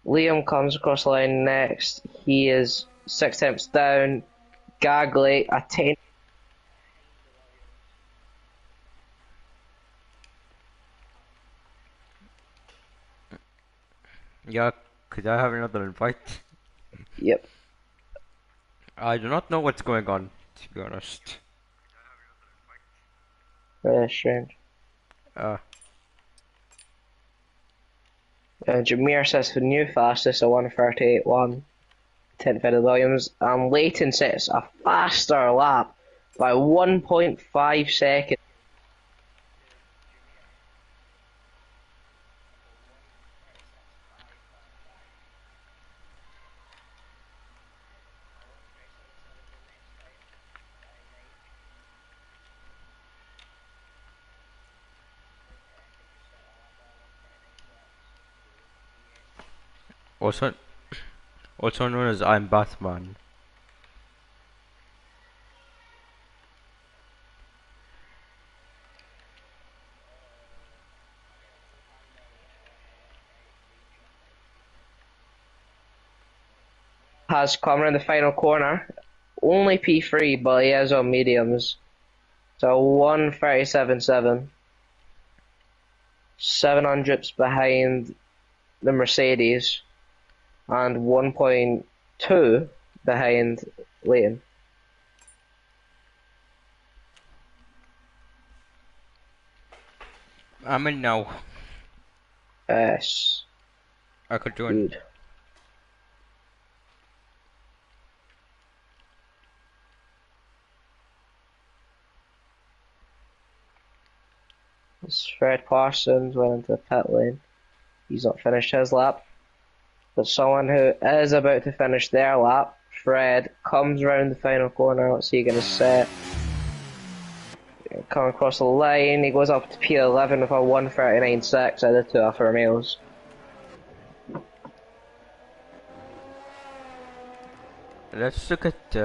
Liam comes across the line next. He is 6 attempts down. Gagley, a 10. Yeah, could I have another invite? Yep. I do not know what's going on, to be honest. Very strange. Uh, Jameer says the new fastest, a 1:38.1. 10th Eddie Williams. And Leighton sets a faster lap by 1.5 seconds. also, also known as I'm Batman. Has come around the final corner. Only P3, but he is on mediums. So 1:37.7. 700ths behind the Mercedes. And 1.2 behind Leighton. I'm in now. Yes. I could join. Good. Fred Parsons went into the pit lane. He's not finished his lap. But someone who is about to finish their lap, Fred, comes round the final corner. Let's see, he get a set. Come across the line, he goes up to P11 with a 1:39.6 out of 2 Alfa Romeos. Let's look at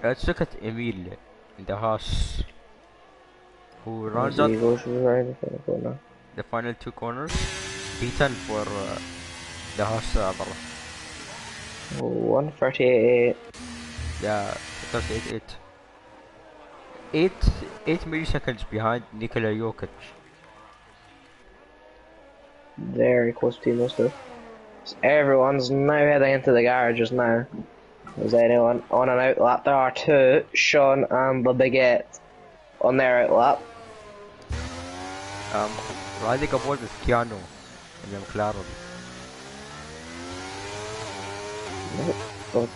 let's look at Emil in the house, who runs He out goes round the final corner. the final two corners. P10 for the house برا. 1:38.8. Yeah, because eight milliseconds behind Nikola Jokic. Very close between those two. So everyone's now heading into the garages now. Is anyone on an outlap? There are two, Sean and the Baguette, on their outlap. Riding aboard with Keanu in the McLaren. Nope.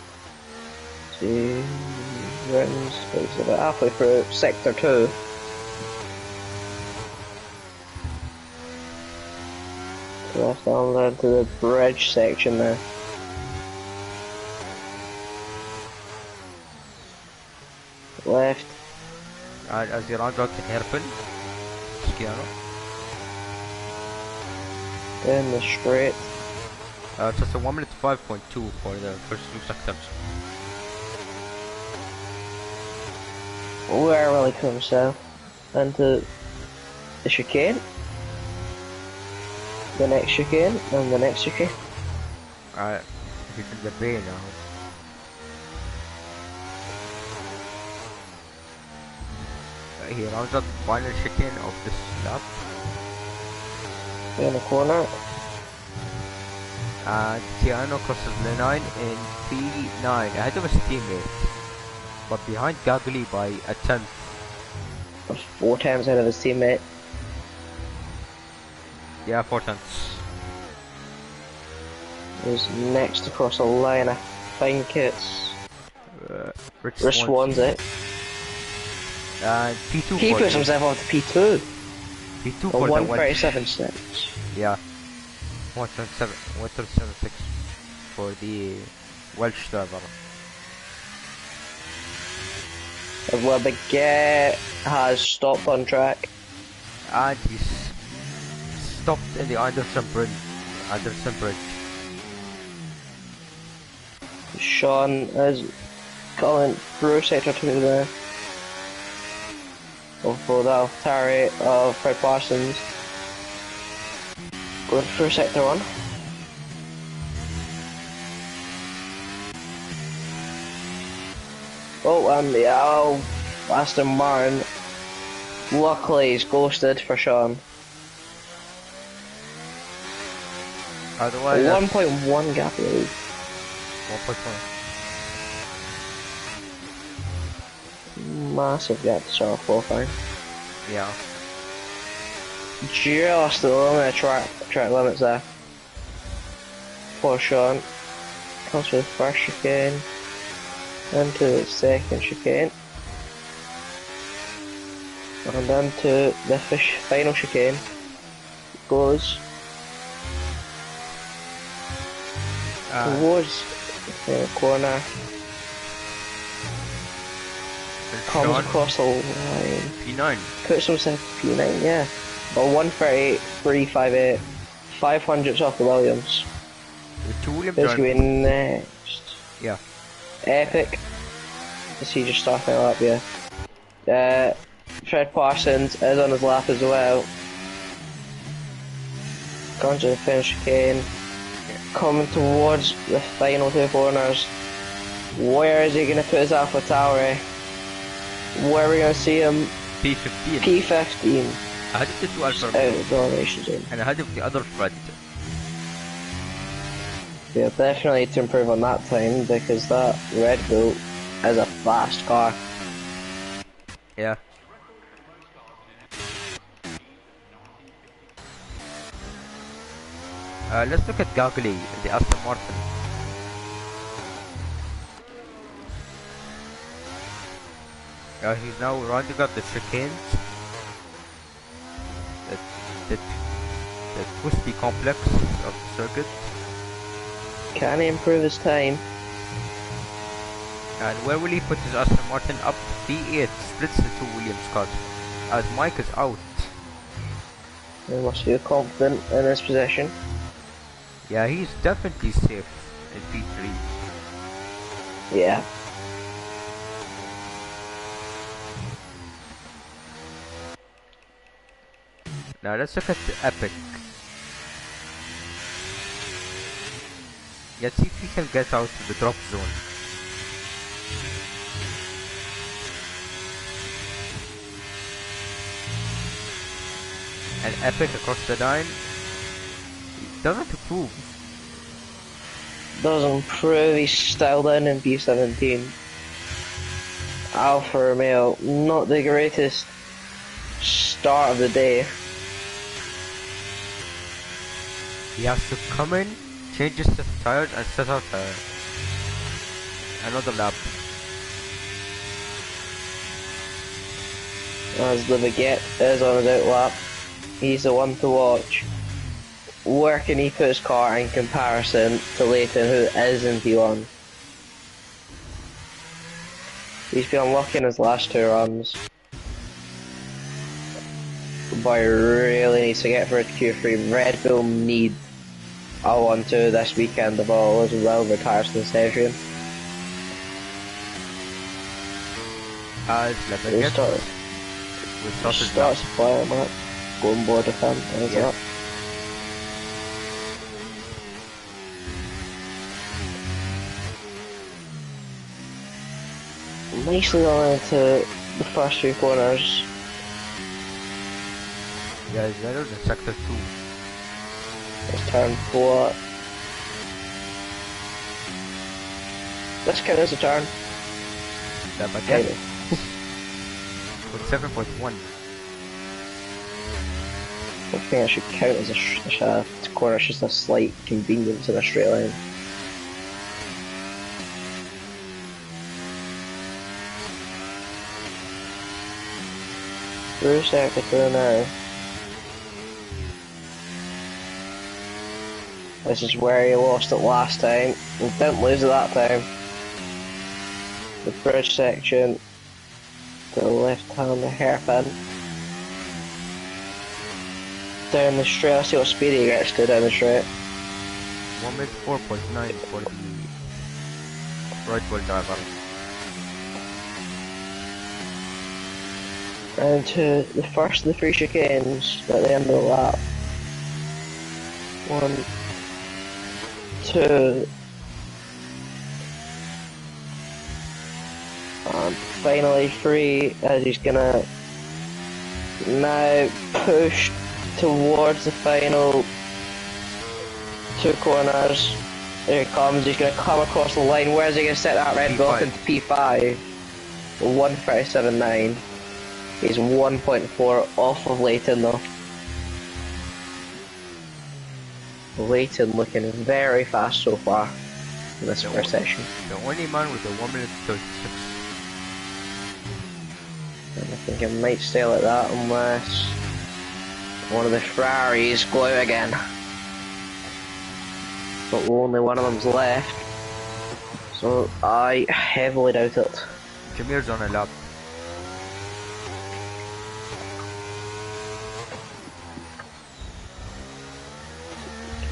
Two rounds. It's about halfway through sector 2. So that's down there to the bridge section there. Left. As he runs out the hairpin, it's Keanu. In the straight. Just a 1 minute 5.2 for the first two sectors. Where will he come himself? Into the chicane. The next chicane, and the next chicane. He's in the bay now. He rounds up the final chicane of this lap. In the corner. And Keanu crosses the line in P9 ahead of his teammate, but behind Gagli by a tenth. Was 4 times ahead of his teammate. Yeah, 4 tenths. Who's next across the line? I think it's Rich Swans it. And P2 He for puts the, himself on to P2. P2 A for the 1:37.6. Yeah, 137.6 for the Welsh driver. Well, Baguette has stopped on track. And he's stopped in the Anderson Bridge. Sean is Coming through sector 2 there. For the Altari of Fred Parsons. Going through sector 1. Oh, and the Aston Martin. Luckily, he's ghosted for Sean. Otherwise, 1.1 gap, I believe. 1.1. Massive gap to start off qualifying. Yeah. Just the limit of track limits there. For Sean. Comes to the first chicane. Into the second chicane. And into the final chicane. Goes towards the corner. Comes across the line. P9. Puts himself P9, yeah. Or 138.358. 500s off the Williams. The 2 Williams Who's are... going next? Yeah. Epic. Is he just starting a lap, yeah. Fred Parsons is on his lap as well. Going to the finish chicane. Coming towards the final 2 corners. Where is he going to put his Alpha Tauri? Where are we going to see him? P15. P15. Ahead of the 2 Alfa Out of the domination zone. and ahead of the other Fred. Yeah, definitely need to improve on that time because that Red Bull is a fast car. Yeah. Let's look at Gagli, the Aston Martin. He's now rounding up the chicanes. The twisty complex of the circuit. Can he improve his time? And where will he put his Aston Martin? Up P8, splits the 2 Williams cars. As Mike is out. He must feel confident in his position. Yeah, he's definitely safe in P3. Yeah. Now let's look at the Epic. Let's see if he can get out of the drop zone. And Epic across the line. He doesn't improve. Doesn't improve, he's still down in P17. Alfa Romeo, not the greatest start of the day. He has to come in, change his tires and set out another lap. As the Baguette is on his out lap, he's the one to watch. Where can he put his car in comparison to Leighton, who is in P1? He's been unlucky in his last 2 runs. But he really needs to get for a Q3. Red Bull need a 1-2 this weekend of all as well, retires from the session. As the Baguette starts to fire him up, going board with him, and he's up. Nicely on into the first 3 corners. Yeah, he's better than sector 2. It's turn 4. This count as a turn. The Baguette. With 7.1. I think I should count as a corner, it's just a slight convenience in a straight line. Through sector 2 now. This is where he lost it last time. He didn't lose it that time. The bridge section to the left hand, the hairpin. Down the straight, let's see what speed he gets to down the straight. 1 minute 4.9 for the right wheel driver. And to the first of the 3 chicanes at the end of the lap. 1, 2, and finally 3, as he's gonna now push towards the final 2 corners. There he comes, he's gonna come across the line. Where's he gonna set that Red Bull up into P5? 1:37.9. He's 1.4 off of Leighton though. Leighton looking very fast so far in this first session. The only man with a 1 minute 36. And I think it might stay like that unless one of the Ferraris go out again. But only one of them's left. So I heavily doubt it. Jameer's on a lap.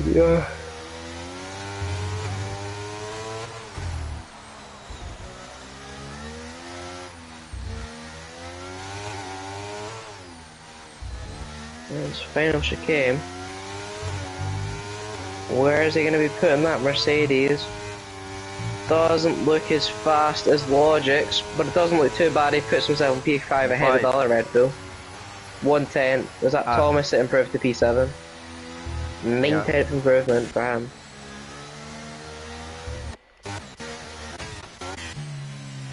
Yeah. It's final chicane. Where is he going to be putting that Mercedes? Doesn't look as fast as Logic's, but it doesn't look too bad. He puts himself in P5 ahead of the other Red Bull. 110. Was that Thomas that improved to P7? 9/10th improvement for him.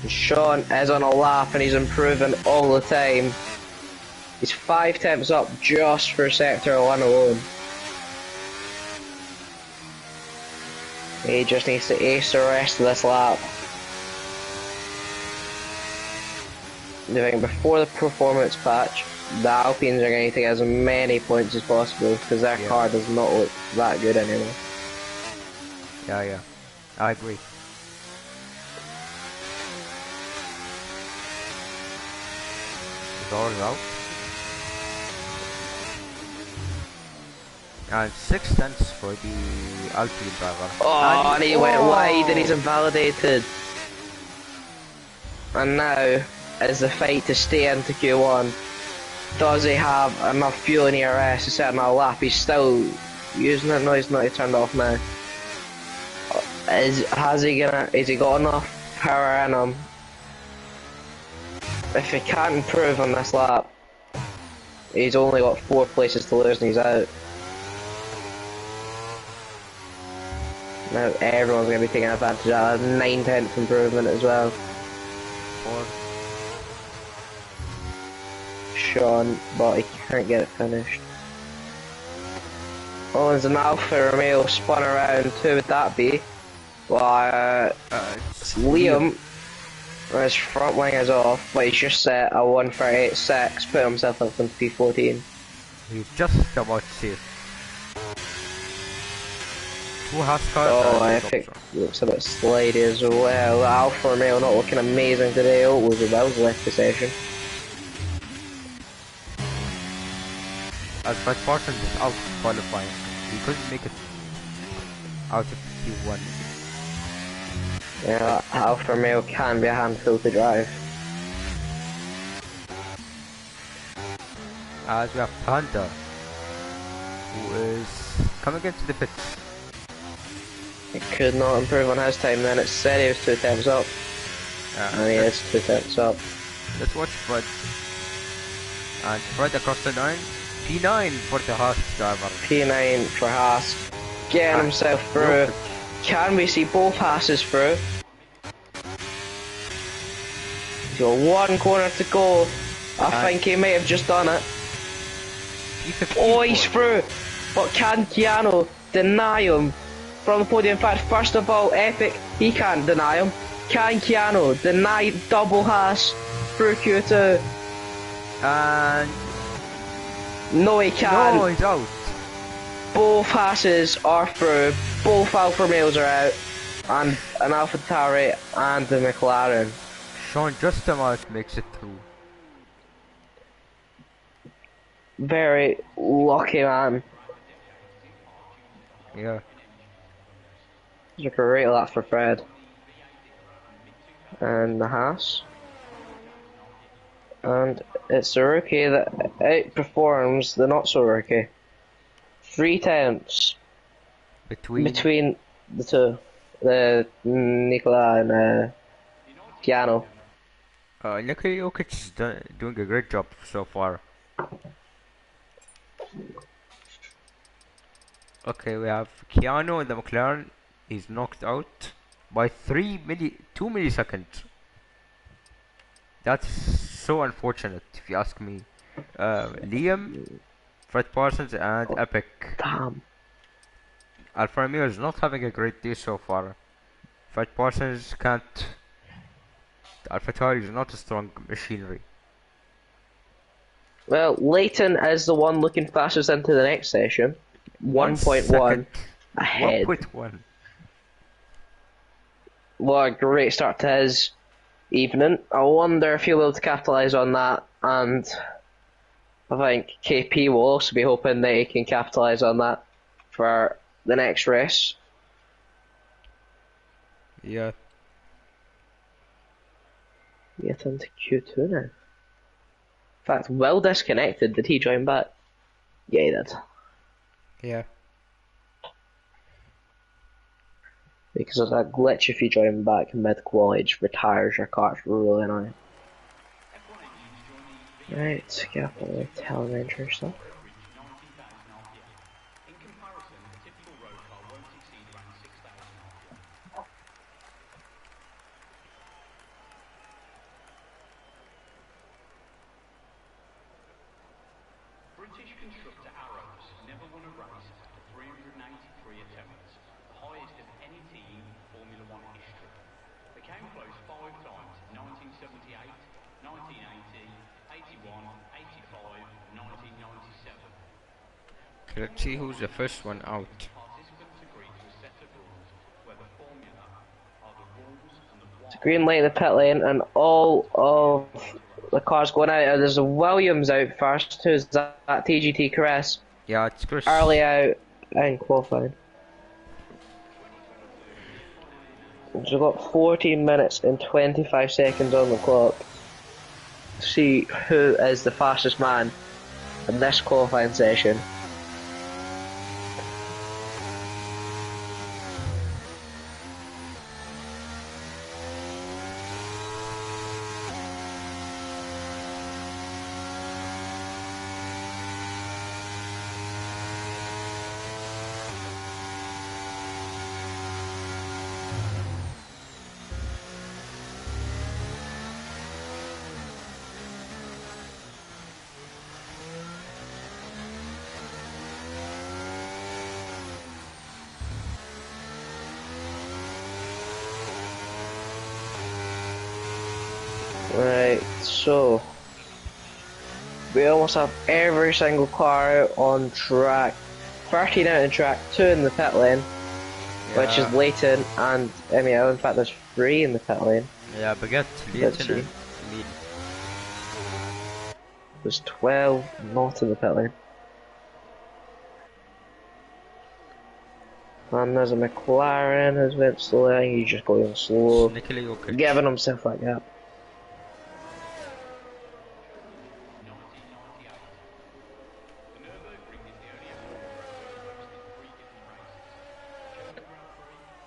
Sean is on a lap and he's improving all the time. He's 5 tenths up just for sector 1 alone. He just needs to ace the rest of this lap. I think before the performance patch, the Alpines are going to take as many points as possible because their car does not look that good anymore. Yeah, I agree. Doors out. And 6 tenths for the Alpine driver. Oh, and he went wide and he's invalidated. And now is the fight to stay into Q1. Does he have enough fuel in ERS to set another lap? He's still using it. No, he's not. He's turned off now. Is he got enough power in him? If he can't improve on this lap, he's only got 4 places to lose and he's out. Now everyone's going to be taking advantage of that 9/10th improvement as well. 4. Sean, but he can't get it finished. Oh, there's an Alfa Romeo spun around. Who would that be? Well, Liam. His front wing is off, but he's just set a 1:38.6, put himself up into P14. He's just about to see it. 2 Haas cars. Oh, Epic looks a bit slidey as well. Alfa Romeo not looking amazing today. Oh, it was a Wells left the session. As Verstappen is out qualifying, he couldn't make it out of Q1. Yeah, Alfa Romeo can be a handful to drive. As we have Panda, who is coming into the pits. He could not improve on his time then. It said he was 2 tenths up. And he is 2 tenths up. Let's watch Fred. And Fred across the 9. P9 for the Haas driver. P9 for Haas. Getting himself through. Can we see both Haas's through? He's got 1 corner to go. I think he may have just done it. Oh, he's through. But can Keanu deny him from the podium? In fact, first of all, Epic, he can't deny him. Can Keanu deny double Haas through Q2? And no, he can't. No, he's out. Both Haas's are through. Both Alfa Romeos are out. And an AlphaTauri and the McLaren. Sean just about makes it through. Very lucky man. Yeah. It's a great lap for Fred. And the Haas. And it's the rookie that outperforms the not so rookie. 3 tenths between the two. The Nikola and Piano. Nikola Jokic is doing a great job so far. Okay, we have Keanu in the McLaren. He's knocked out by 2 milliseconds. That's so unfortunate, if you ask me. Liam, Fred Parsons, and Epic. Damn. Alfa Romeo is not having a great day so far. Fred Parsons can't. AlphaTauri is not a strong machinery. Well, Leighton is the one looking fastest into the next session. 1.1 ahead. 1.1. What a great start to his evening. I wonder if he'll be able to capitalise on that, and I think KP will also be hoping that he can capitalise on that for the next race. Yeah. Get into Q2 now. In fact, well disconnected. Did he join back? Yeah, he did. Yeah. Because of that glitch, if you join back mid-qual, it just retires your car. It's really annoying. Right, get up all the telemetry stuff. British constructor Arrows never won a race after 393 attempts, the highest of any team in Formula One history. They came close 5 times in 1978, 1980, 81, 85 and 1997. Let's see who's the first one out. Participants agreed to a set of rules where the formula are the rules and the It's a green light in the pit lane, and all of the cars going out. There's a Williams out first. Who's that? TGT Chris. Yeah, it's Chris. Early out in qualifying. We've got 14 minutes and 25 seconds on the clock. See who is the fastest man in this qualifying session. Right, so we almost have every single car out on track. 13 out in track, 2 in the pit lane, which is Leighton and Emil. In fact, there's 3 in the pit lane. Yeah, Baguette, Leighton and Emil. There's 12 not in the pit lane. And there's a McLaren who's went slow. I think he's just going slow, giving himself that gap.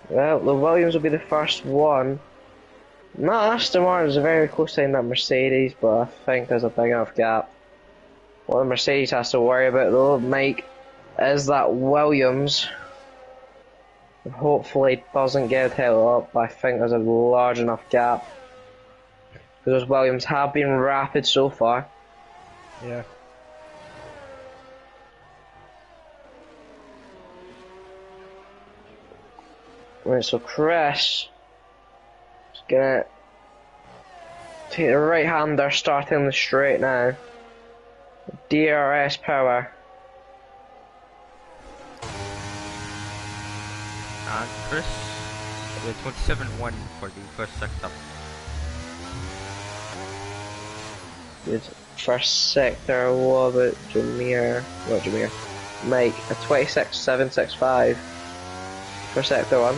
Well, the Williams will be the first one. No, Aston Martin's very close to that Mercedes, but I think there's a big enough gap. What the Mercedes has to worry about though, Mike, is that Williams hopefully doesn't get held up, but I think there's a large enough gap. Because those Williams have been rapid so far. Yeah. Right, so Chris is gonna take the right hander starting the straight now. DRS power. And Chris with 27-1 for the first sector. Good. First sector, what about Jameer? What Jameer? Mike, a 26.765 for sector 1.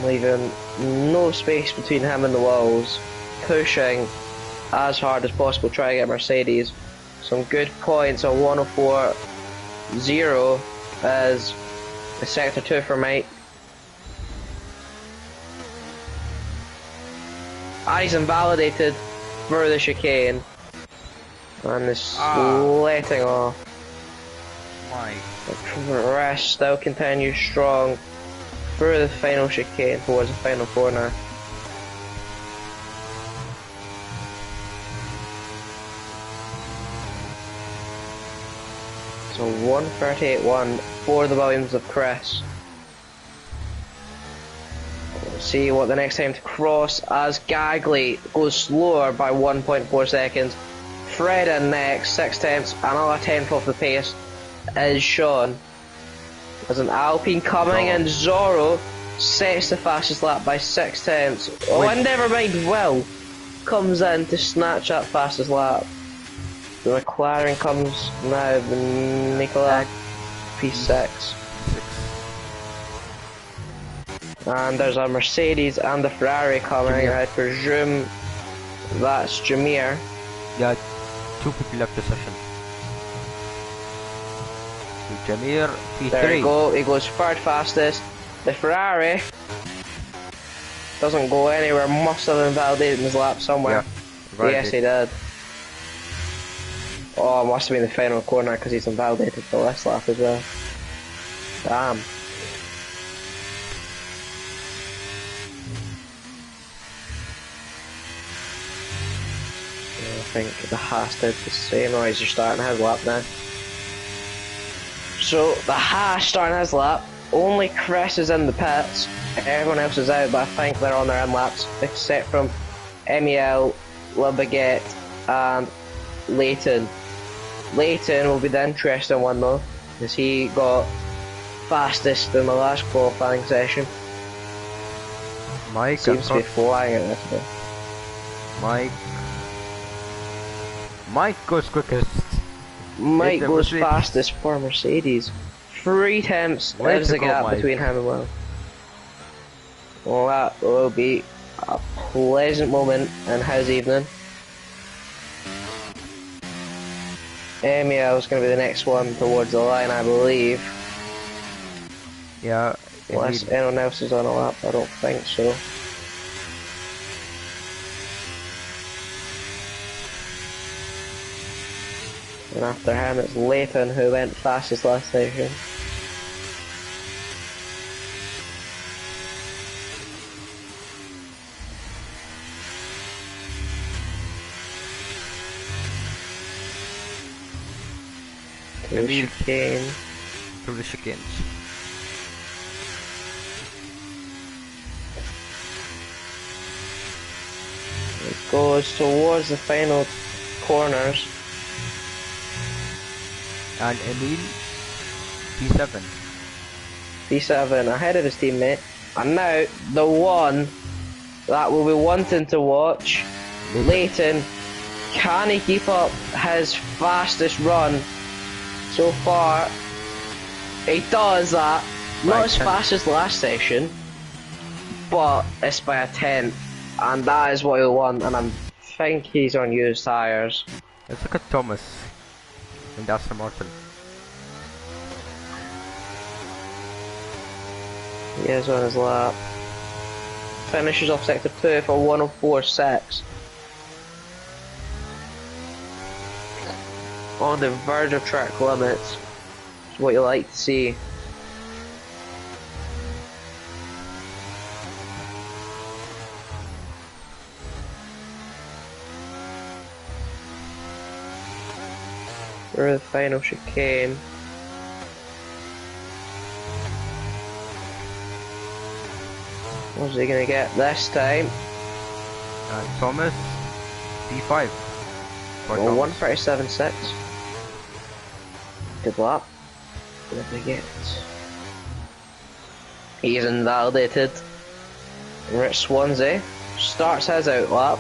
leaving no space between him and the walls, pushing as hard as possible, trying to get Mercedes. Some good points on 104.0 as the sector 2 for Mike. And he's invalidated for the chicane. And this letting off. My. The rest still continues strong through the final chicane towards the final corner. So 138.1 for the Williams of Chris. We'll see what the next time to cross as Gagley goes slower by 1.4 seconds. Fred in next, 6 tenths, another tenth off the pace is Sean. There's an Alpine coming and Zorro sets the fastest lap by 6 tenths. Oh, and never mind, Will comes in to snatch that fastest lap. The McLaren comes now, the Nicola P6. And there's a Mercedes and the Ferrari coming. I presume that's Jameer. Yeah, 2 people left the session. Jameer P3. There we go, he goes third fastest. The Ferrari doesn't go anywhere, must have invalidated his lap somewhere. Yeah, yes, he did. Oh, it must have been the final corner because he's invalidated the last lap as well. Damn. I think the Haas did the same. Oh, he's just starting his lap now. So the Haas starting his lap. Only Chris is in the pits. Everyone else is out, but I think they're on their own laps, except from Emiel, La Baguette, and Leighton. Leighton will be the interesting one though, because he got fastest in the last qualifying session. Mike seems to be flying at this bit. Mike goes quickest. Mike goes fastest for Mercedes. 3 tenths is the gap between him and Will. Well, that will be a pleasant moment in his evening. Emiel's going to be the next one towards the line, I believe. Yeah. Unless anyone else is on a lap, I don't think so. And after him it's Leighton who went fastest last session. Through the chicane. Through the chicanes. It goes towards the final corners. And Emil P7. P7 ahead of his teammate. And now the one that we'll be wanting to watch. Leighton. Can he keep up his fastest run so far? He does that. Not as fast as last session, but it's by a 10th, and that is what he'll want. And I think he's on used tyres. Let's look at Thomas and Aston Martin. He is on his lap. Finishes off sector 2 for 104.6. On the verge of track limits. It's what you like to see. Through the final chicane. What's he gonna get this time? Thomas P5. Well, 137.6. Good luck. What did we get? He's invalidated. Rich Swansea starts his out lap.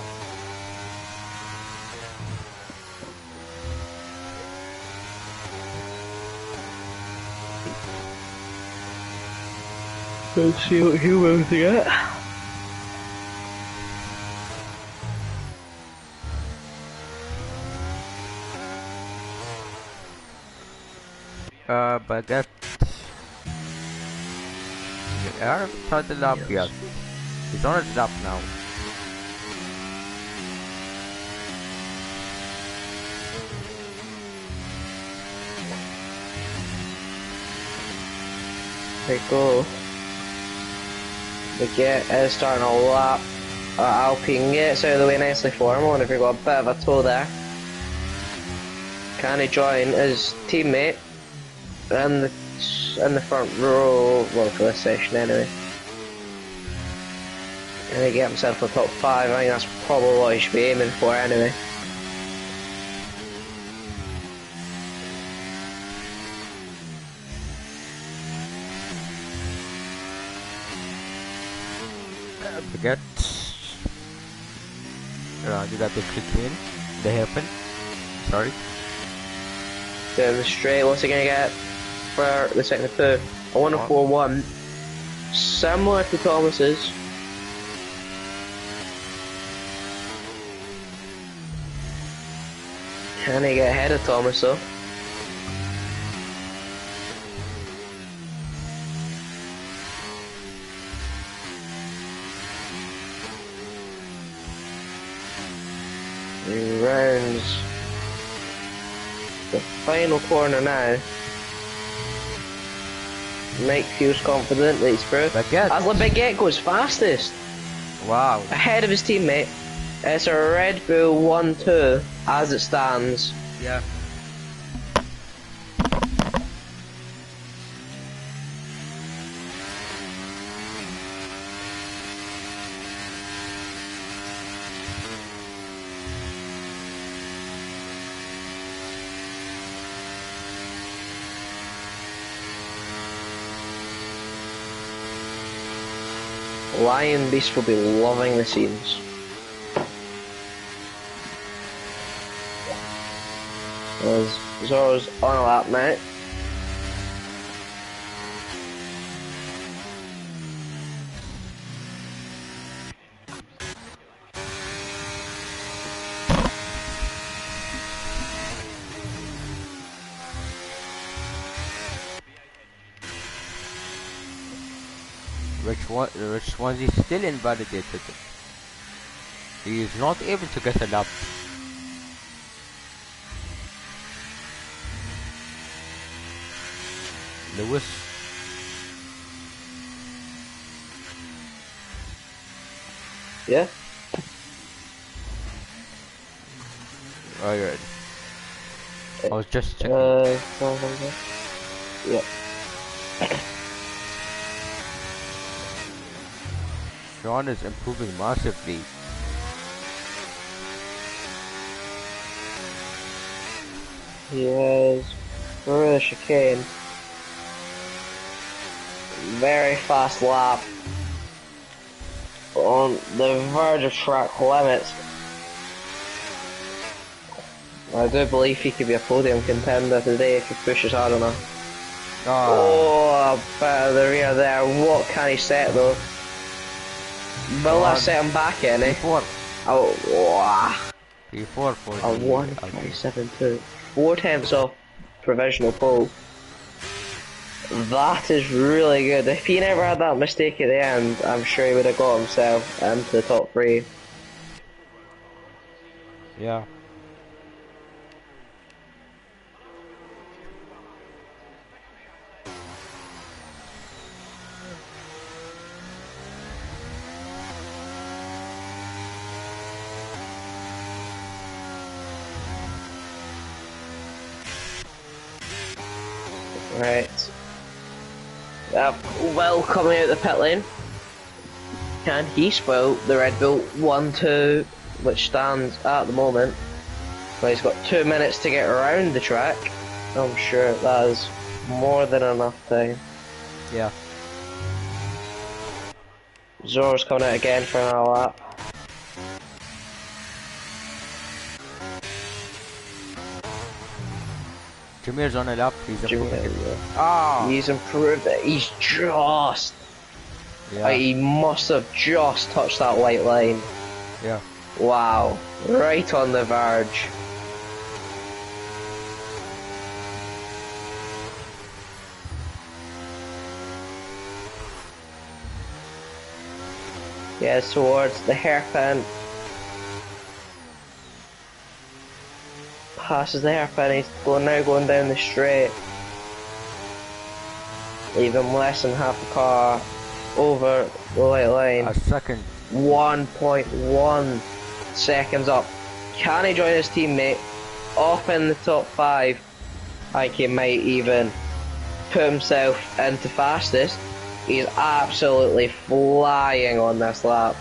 Let's see what he will get. Baguette. Arab tried the lap, yes. He's on his lap now. There you go. Baguette is starting a lap. Alpine gets out of the way nicely for him. I wonder if he got a bit of a toe there. Can he join his teammate in the front row? Well, for this session anyway. And he get himself a top 5. I think that's probably what he should be aiming for anyway. Baguette. You got the chicane, the hairpin. Sorry. Down the straight, what's he gonna get for the second two? I want a 4-1. Similar to Thomas's. Can he get ahead of Thomas though? He rounds the final corner now. Mike feels confident that he's through. Baguette. As the Baguette goes fastest. Wow. Ahead of his teammate. It's a Red Bull 1-2 as it stands. Yeah. Lion Beast will be loving the scenes. As Zoro's on a lap now. Which ones is still invalidated. He is not able to get a lap. Lewis. Yeah? Alright. I was just checking. Yeah. Sean is improving massively. He is through the chicane. Very fast lap. On the verge of track limits. I do believe he could be a podium contender today if he pushes hard enough. Oh, a bit of the rear there. What can he set though? Will that set him back in, eh? P4. Oh, wow. P4 for A the 1:27.2. 4 tenths off provisional pole. That is really good. If he never had that mistake at the end, I'm sure he would have got himself into the top 3. Yeah. Right. Well, coming out the pit lane. Can he spoil the Red Bull 1-2, which stands at the moment? Well, he's got 2 minutes to get around the track. I'm sure that is more than enough time. Yeah. Zoro's coming out again for another lap. Jameer's on a lap, he's improving it. He's improved it. He's just Yeah, He must have just touched that white line. yeah. Wow, right on the verge. Yes, towards the hairpin. Passes the hairpin, he's now going down the straight. Leaving less than half a car over the white line. A second. 1.1 seconds up. Can he join his teammate up in the top 5? I think he might even put himself into fastest. He's absolutely flying on this lap.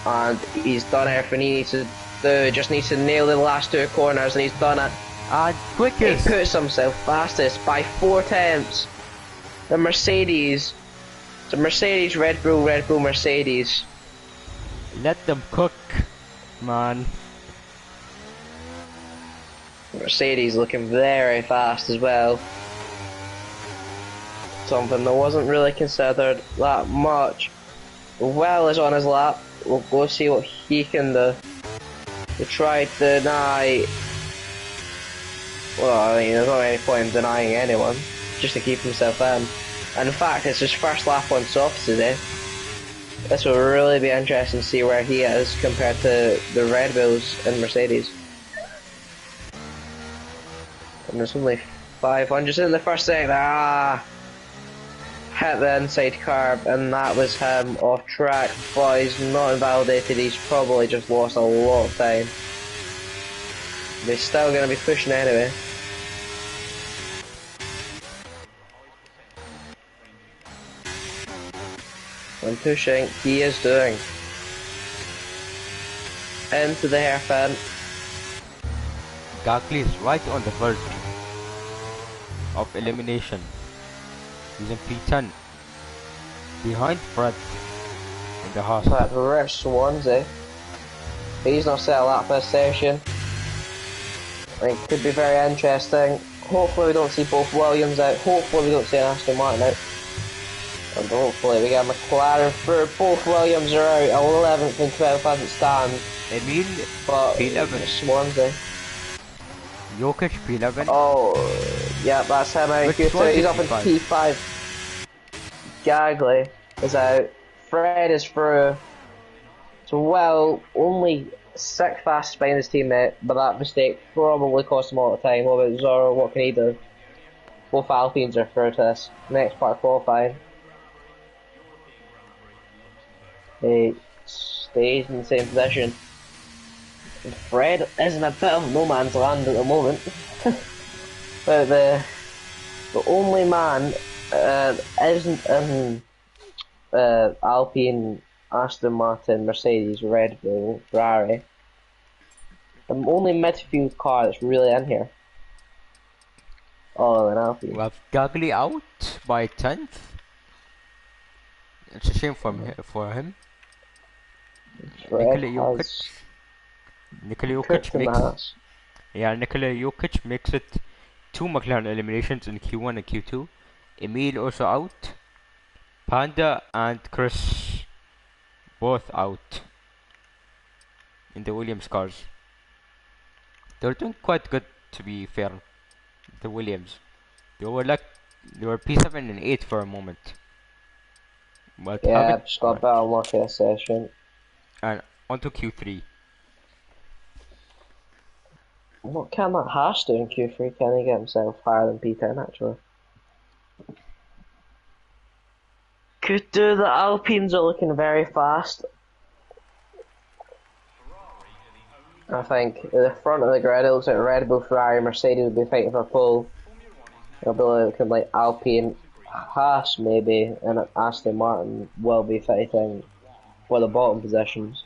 And he's done everything he needs to do, just needs to nail the last 2 corners, and he's done it. And He quickest. puts himself fastest by 4 tenths. The Mercedes, Red Bull, Mercedes. Let them cook, man. Mercedes looking very fast as well. Something that wasn't really considered that much. Well is on his lap. We'll go see what he can do. To try to deny. Well, I mean, there's not any point in denying anyone, just to keep himself in. And in fact, it's his first lap on softs today. This will really be interesting to see where he is compared to the Red Bulls and Mercedes. And there's only 500 in the first sector. Hit the inside curb, and that was him off track. But he's not invalidated, he's probably just lost a lot of time. But he's still going to be pushing anyway. And pushing, he is doing. Into the hairpin. Gasly is right on the verge of elimination. He's in P10. Behind Fred in the Haas. That Rich Swansea. He's not set a lap this session. I think it could be very interesting. Hopefully we don't see both Williams out. Hopefully we don't see an Aston Martin out. And hopefully we get McLaren through. Both Williams are out. 11th and 12th as it stands. Emil But P11. Swansea. Jokic P11. Oh, yeah, that's him out. Which Q2. one He's did up in P5? P5. Gagley is out. Fred is through. So, well, only 6th fastest behind his teammate, but that mistake probably cost him a lot of time. What about Zorro? What can he do? Both Alpines are through to this next part of qualifying. He stays in the same position. And Fred is in a bit of no man's land at the moment. But the only man isn't in Alpine, Aston Martin, Mercedes, Red Bull, Ferrari. The only midfield car that's really in here. Oh, an Alpine. We have Gasly out by 10th. It's a shame for him. Fred Nikola has Jokic cooked in the makes house. Nikola Jokic makes it 2 McLaren eliminations in Q1 and Q2. Emil also out. Panda and Chris both out in the Williams cars. They're doing quite good, to be fair. The Williams, they were P7 and 8 for a moment, but Yeah, haven't. just got better luck in this session. And onto Q3. What can that Haas do in Q3? Can he get himself higher than P10 actually? Could do. The Alpines are looking very fast. I think at the front of the grid it looks like Red Bull, Ferrari, Mercedes will be fighting for pole. It'll be looking like Alpine, Haas maybe, and Aston Martin will be fighting for the bottom positions.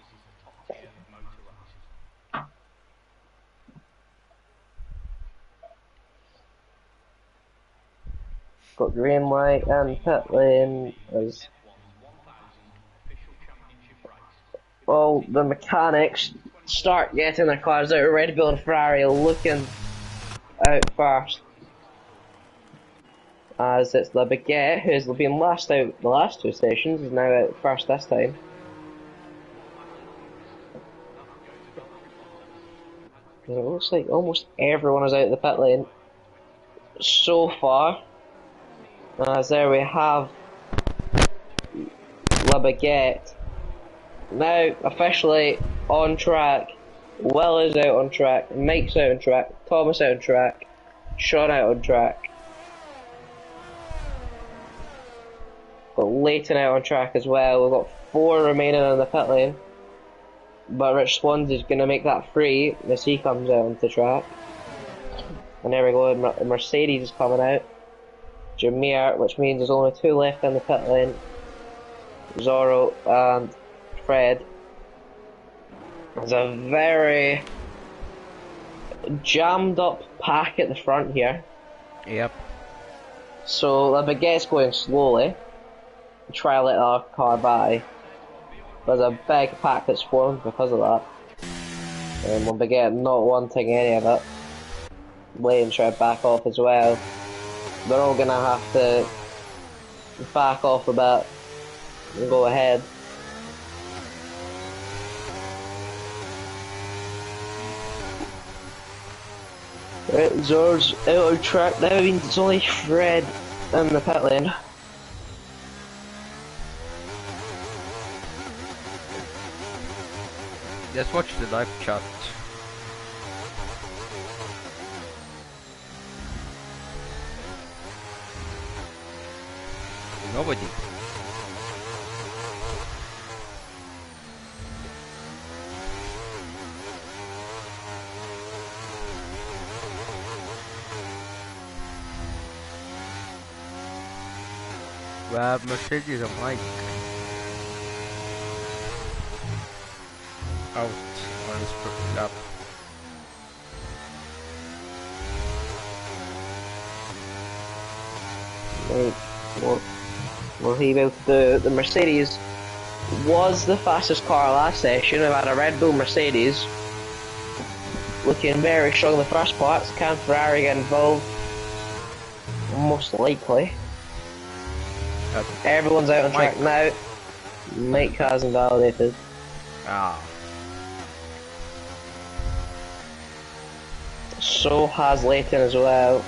Got green light and pit lane as all the mechanics start getting their cars out. Red Bull and Ferrari looking out first. As it's the Baguette, who's been last out the last two sessions, is now out first this time. It looks like almost everyone is out of the pit lane so far. As there we have La Baguette now officially on track. Will is out on track, Mike's out on track, Thomas out on track, Sean out on track. Got Leighton out on track as well. We've got 4 remaining in the pit lane. But Rich Swansy's going to make that free as he comes out onto the track. And there we go, Mercedes is coming out. Jameer, which means there's only 2 left in the pit lane. Zorro and Fred. There's a very jammed up pack at the front here. Yep. So the Baguette's going slowly. Try to let our car by. There's a big pack that's formed because of that. And when Baguette not wanting any of it. Leighton try to back off as well. They're all gonna have to back off a bit and go ahead. Right, Zor's out of track now, means it's only Fred in the pit lane. Let's watch the live chat. Nobody. We have Mercedes and Mike out on his first lap. Right, what will he be able to do? The Mercedes was the fastest car last session. We've had a Red Bull Mercedes looking very strong in the first parts. Can Ferrari get involved? Most likely. Everyone's out on track now. Mike has invalidated. Ah. So has Leighton as well.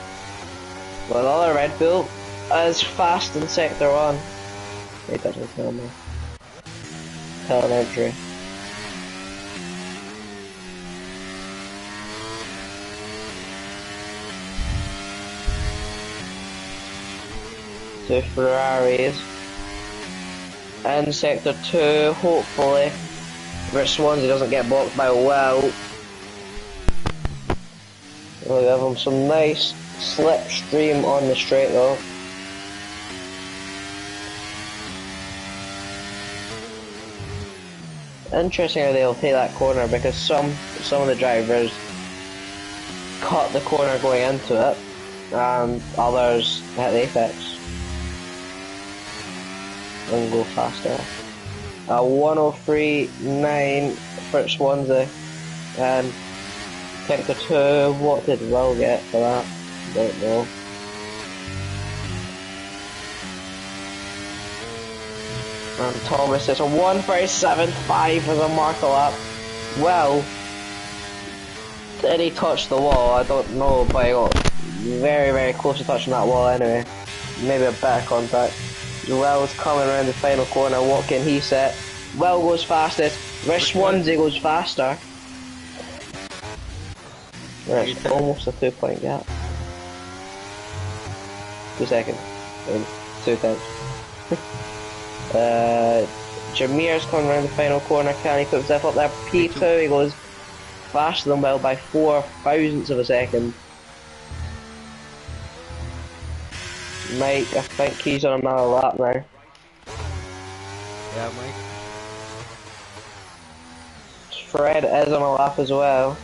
But another Red Bull is fast in sector 1. It doesn't tell me. Tell an entry. Two Ferraris. In sector 2, hopefully. Rich Swansea doesn't get blocked by Will. We'll give him some nice slipstream on the straight though. Interesting how they'll take that corner because some of the drivers cut the corner going into it and others hit the apex and go faster. 103.9 for Swansea and sector 2, what did Will get for that? Don't know. And Thomas is a 1:37.5 as a marker lap. Well, did he touch the wall? I don't know, but he got very, very close to touching that wall anyway. Maybe a better contact. Will's coming around the final corner. What can he set? Will goes fastest. Rich Swansea goes faster. Right, it's almost a 2-point gap. 2 seconds. 2 tenths. Jameer's coming around the final corner. Can he put himself up there? P2, he goes faster than Will by 4 thousandths of a second. Mike, I think he's on another lap now. Yeah, Mike. Fred is on a lap as well.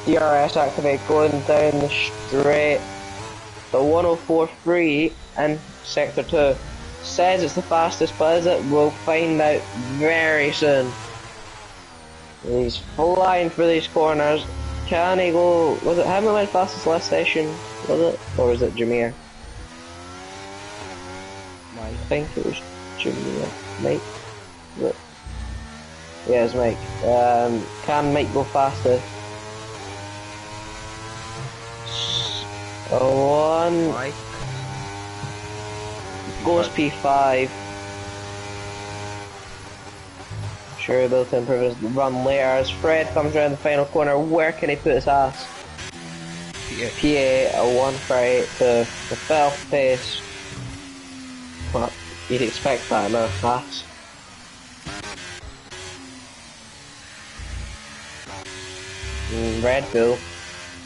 DRS activate going down the straight. The 104.3 in sector 2. says it's the fastest, but is it? We'll find out very soon. He's flying through these corners. Can he go? Was it him that went fastest last session? Was it? Or was it Jameer? I think it was Jameer. Mike? Was it? Yeah, it's Mike. Can Mike go faster? One. Mike. Goes P5. Sure, able to improve his run later. As Fred comes around the final corner, where can he put his ass? PA, a 1 for 8 to the 12th pace. Well, you'd expect that in a pass. Red Bull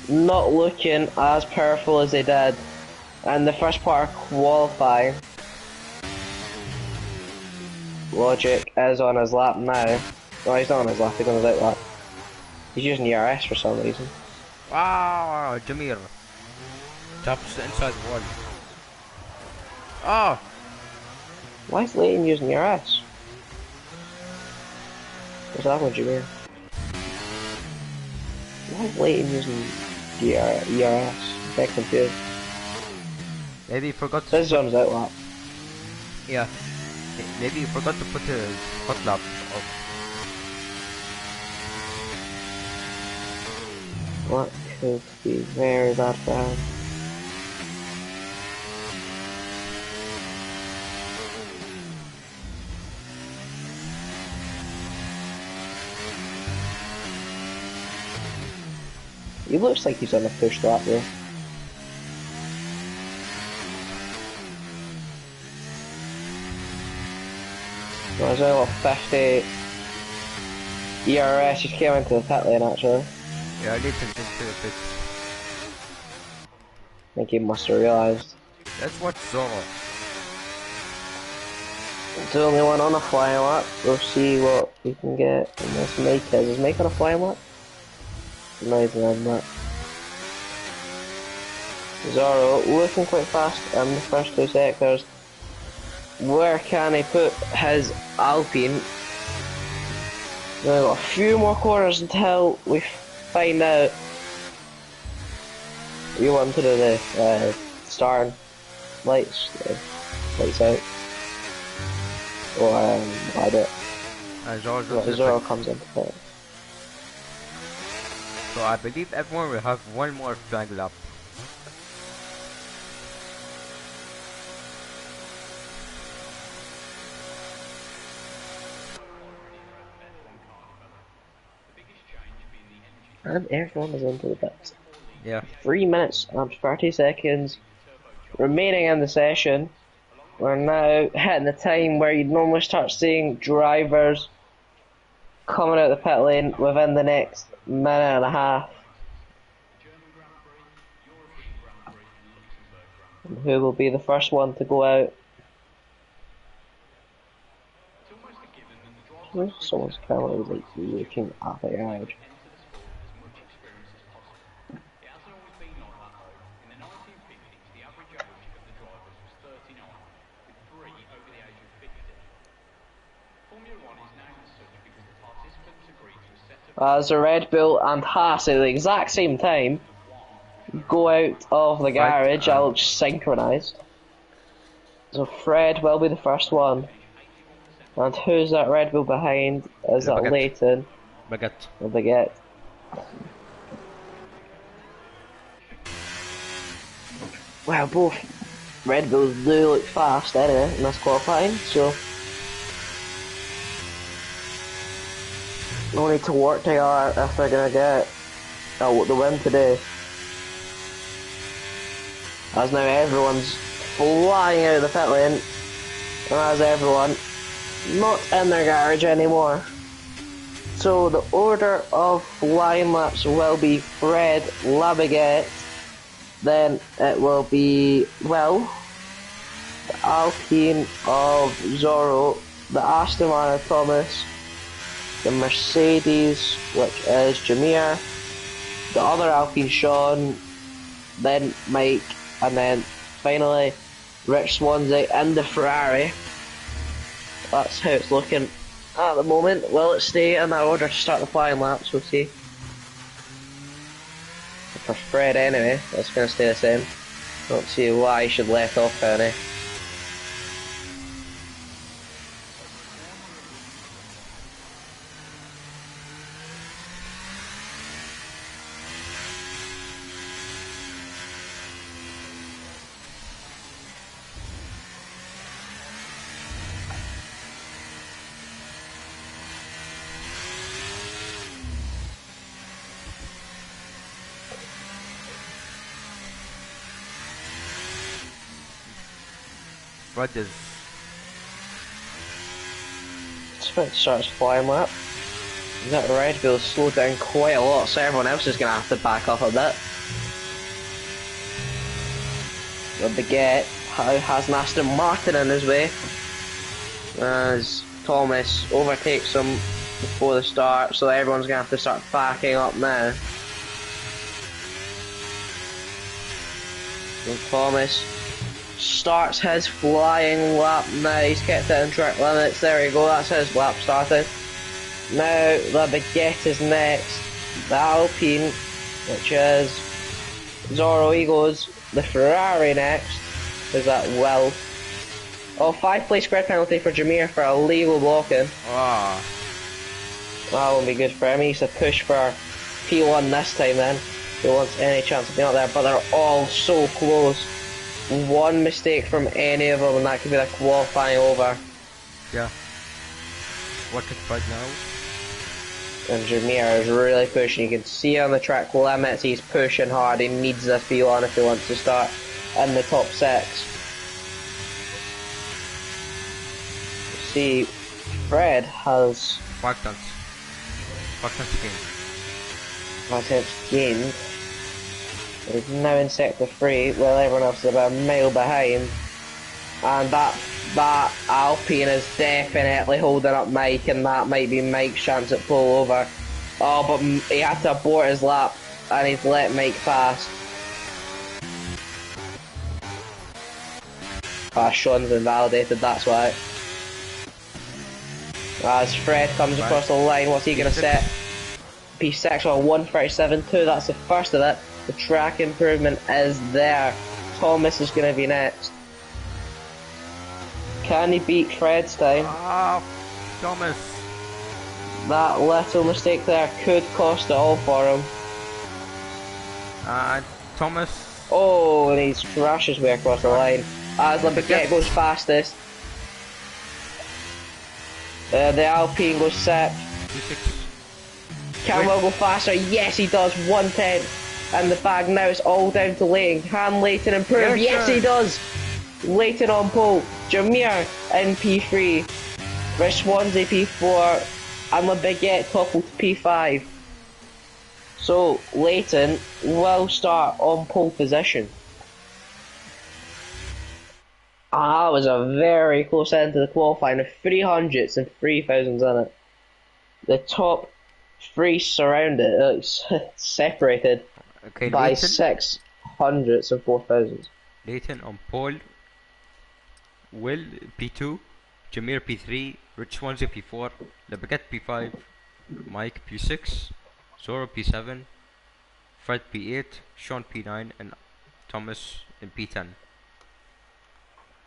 not looking as powerful as they did in the first part of qualifying. Logic is on his lap now. No, he's not on his lap, he's on his out lap. He's using ERS for some reason. Wow, Jameer. Taps inside the wall. Oh! Why is Leighton using ERS? What's that one, Jameer? Why is Leighton using ERS? I'm very confused. Maybe he forgot to... This is on his out lap. Yeah. Maybe he forgot to put his hot lap up. What could be very bad for him? He looks like he's on a push lap there. Well, there's only what, 50 ERS just came into the pit lane actually. Yeah, I need to into the pit. I think he must have realised. Let's watch Zoro. It's the only one on a flying lap. We'll see what we can get in this Mike is. Is Mike on a flying lap? No, he's on that. Zoro looking quite fast in the first 2 sectors. Where can he put his Alpine? We've got a few more corners until we find out. You want to do the starting lights, lights out, or I do it. Zoro comes into play. So I believe everyone will have one more flying lap. And everyone is into the pits. Yeah. 3 minutes and 30 seconds remaining in the session. We're now hitting the time where you'd normally start seeing drivers coming out of the pit lane within the next minute and a half. And who will be the first one to go out? Someone's camera is like looking at the garage. As the Red Bull and Haas at the exact same time go out of the garage, that looks synchronised. So Fred will be the first one. And who's that Red Bull behind? Is that Leighton? Baguette. Or Baguette? Well, both Red Bulls do look fast anyway in this qualifying, so no need to work together if they're gonna get the win today. As now everyone's flying out of the pit lane, and as everyone not in their garage anymore. So the order of flying laps will be Fred, Baguette, then it will be, well, the Alpine of Zoro, the Aston Martin Thomas, the Mercedes, which is Jameer, the other Alpine Sean, then Mike, and then finally Rich Swansea and the Ferrari. That's how it's looking at the moment. Will it stay in that order to start the flying laps? We'll see. For Fred anyway, that's going to stay the same. Don't see why he should let off any. Brothers. It's about to start his flying lap. That Red Bull slowed down quite a lot, so everyone else is going to have to back up a bit. The Baguette has an Aston Martin in his way as Thomas overtakes him before the start, so everyone's going to have to start backing up now. And Thomas starts his flying lap now. He's kept it in track limits. There we go, that's his lap started. Now the Baguette is next. The Alpine, which is Zorro Egos. The Ferrari next. Is that Will? Oh, 5-place grid penalty for Jameer for illegal blocking. Ah. That won't be good for him. He needs to push for P1 this time then. If he wants any chance of being up there, but they're all so close. One mistake from any of them and that could be the qualifying over. Yeah. What is right now? And Jameer is really pushing. You can see on the track limits he's pushing hard. He needs this P1 if he wants to start in the top 6. See, Fred has 5 tons. 5 tons again. attempts gained. He's now in sector 3, while everyone else is about a mile behind. And that Alpine is definitely holding up Mike, and that might be Mike's chance at pull over. Oh, but he had to abort his lap, and he's let Mike pass. Ah, Sean's invalidated, that's why. As Fred comes across the line, what's he going to set? P6 on 137.2, that's the first of it. The track improvement is there. Thomas is going to be next. Can he beat Fred's time? Ah, Thomas. That little mistake there could cost it all for him. Thomas. Oh, and he thrashes way across the line. As the Baguette goes fastest. The Alpine goes set. Can Will go faster? Yes, he does. 1/10. And the bag now is all down to Leighton. Can Leighton improve? Yes, he does. Leighton on pole. Jameer in P3. Rich Swansea P4. And the Baguette toppled to P5. So Leighton will start on pole position. That was a very close end to the qualifying of 300s and 3000s in it. The top 3 surround it, it's separated by Leighton. 600s and 4000s. Leighton on pole. Will P2. Jameer P3. Rich Swansea P4. The Baguette P5. Mike P6. Zoro P7. Fred P8. Sean P9. And Thomas in P10.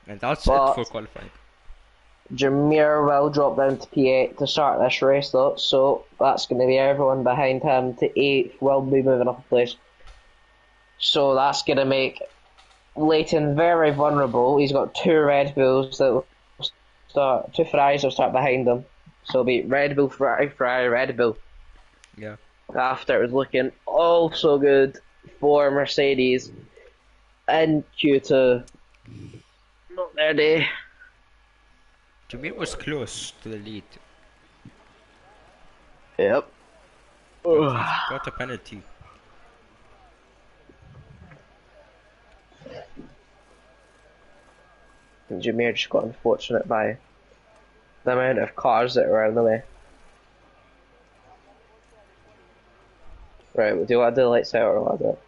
And that's it for qualifying. Jameer will drop down to P8 to start this race though, so that's going to be everyone behind him to 8th, will be moving up a place. So that's going to make Leighton very vulnerable. He's got 2 Red Bulls that will start, 2 Ferraris will start behind him. So it'll be Red Bull, Ferrari, Ferrari, Red Bull. Yeah. After it was looking all so good for Mercedes in Q2. Not their day. Jameer was close to the lead. Yep. Got a penalty. And Jameer just got unfortunate by the amount of cars that were in the way. Right, do you want to do the lights out or what?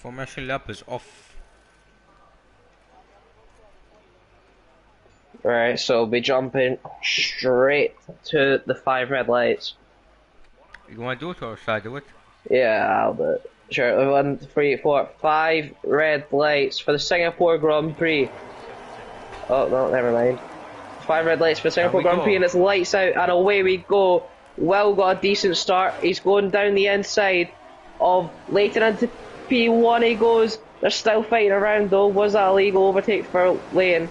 Formation lap is off. Right, so we'll be jumping straight to the 5 red lights. You wanna do it or should I do it? Yeah, I'll do it. Sure, 1, 3, 4, 5 red lights for the Singapore Grand Prix. Oh, no, never mind. 5 red lights for the Singapore we Grand go. Prix, and it's lights out, and away we go. Will got a decent start. He's going down the inside of Leighton into P1. He goes. They're still fighting around though. Was that a legal overtake for Leighton?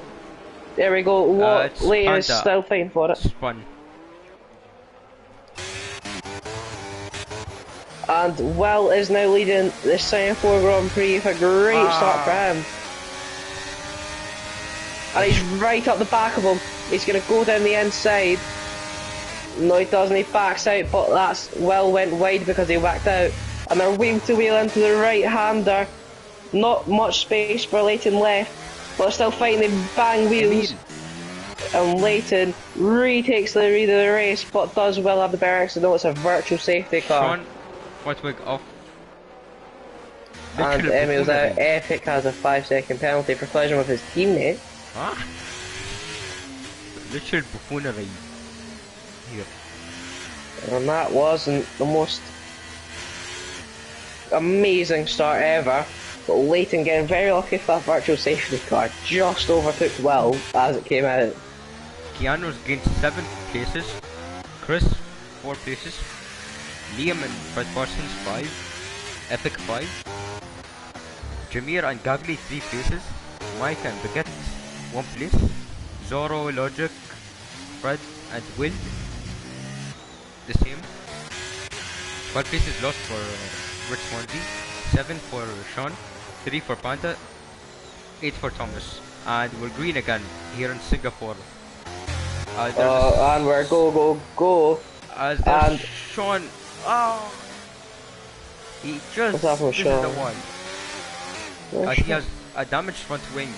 There we go. It's Leighton is Panda. still fighting for it. Spun. And Will is now leading the Singapore Grand Prix with a great start for him. And he's right up the back of him. He's going to go down the inside. No, he doesn't. He backs out, but that's Will went wide because he backed out. And they're wheel to wheel into the right-hander. Not much space for Leighton left, but they're still fighting. They bang wheels. And Leighton retakes the lead of the race, but does Will have the better accident? It's a virtual safety car. Sean Fotwig off. And Literally Emil's out. buffoonery. Epic has a 5-second penalty for collision with his teammate. Huh? Literal buffoonery. Here. And that wasn't the most amazing start ever. But Leighton getting very lucky with that virtual safety car. Just overtook Will as it came out. Keanu's gained 7 places. Chris 4 places. Liam and Fred Parsons 5. Epic 5. Jameer and Gagli 3 places. Mike and Baguette 1 place. Zorro, Logic, Fred and Will the same. 12 places lost for Rich Swansea. 7 for Sean. 3 for Panda. 8 for Thomas. And we're green again here in Singapore. And we're go. There's and Sean. Oh, he just What's happened with this is the Sean? one. He has a damaged front wing.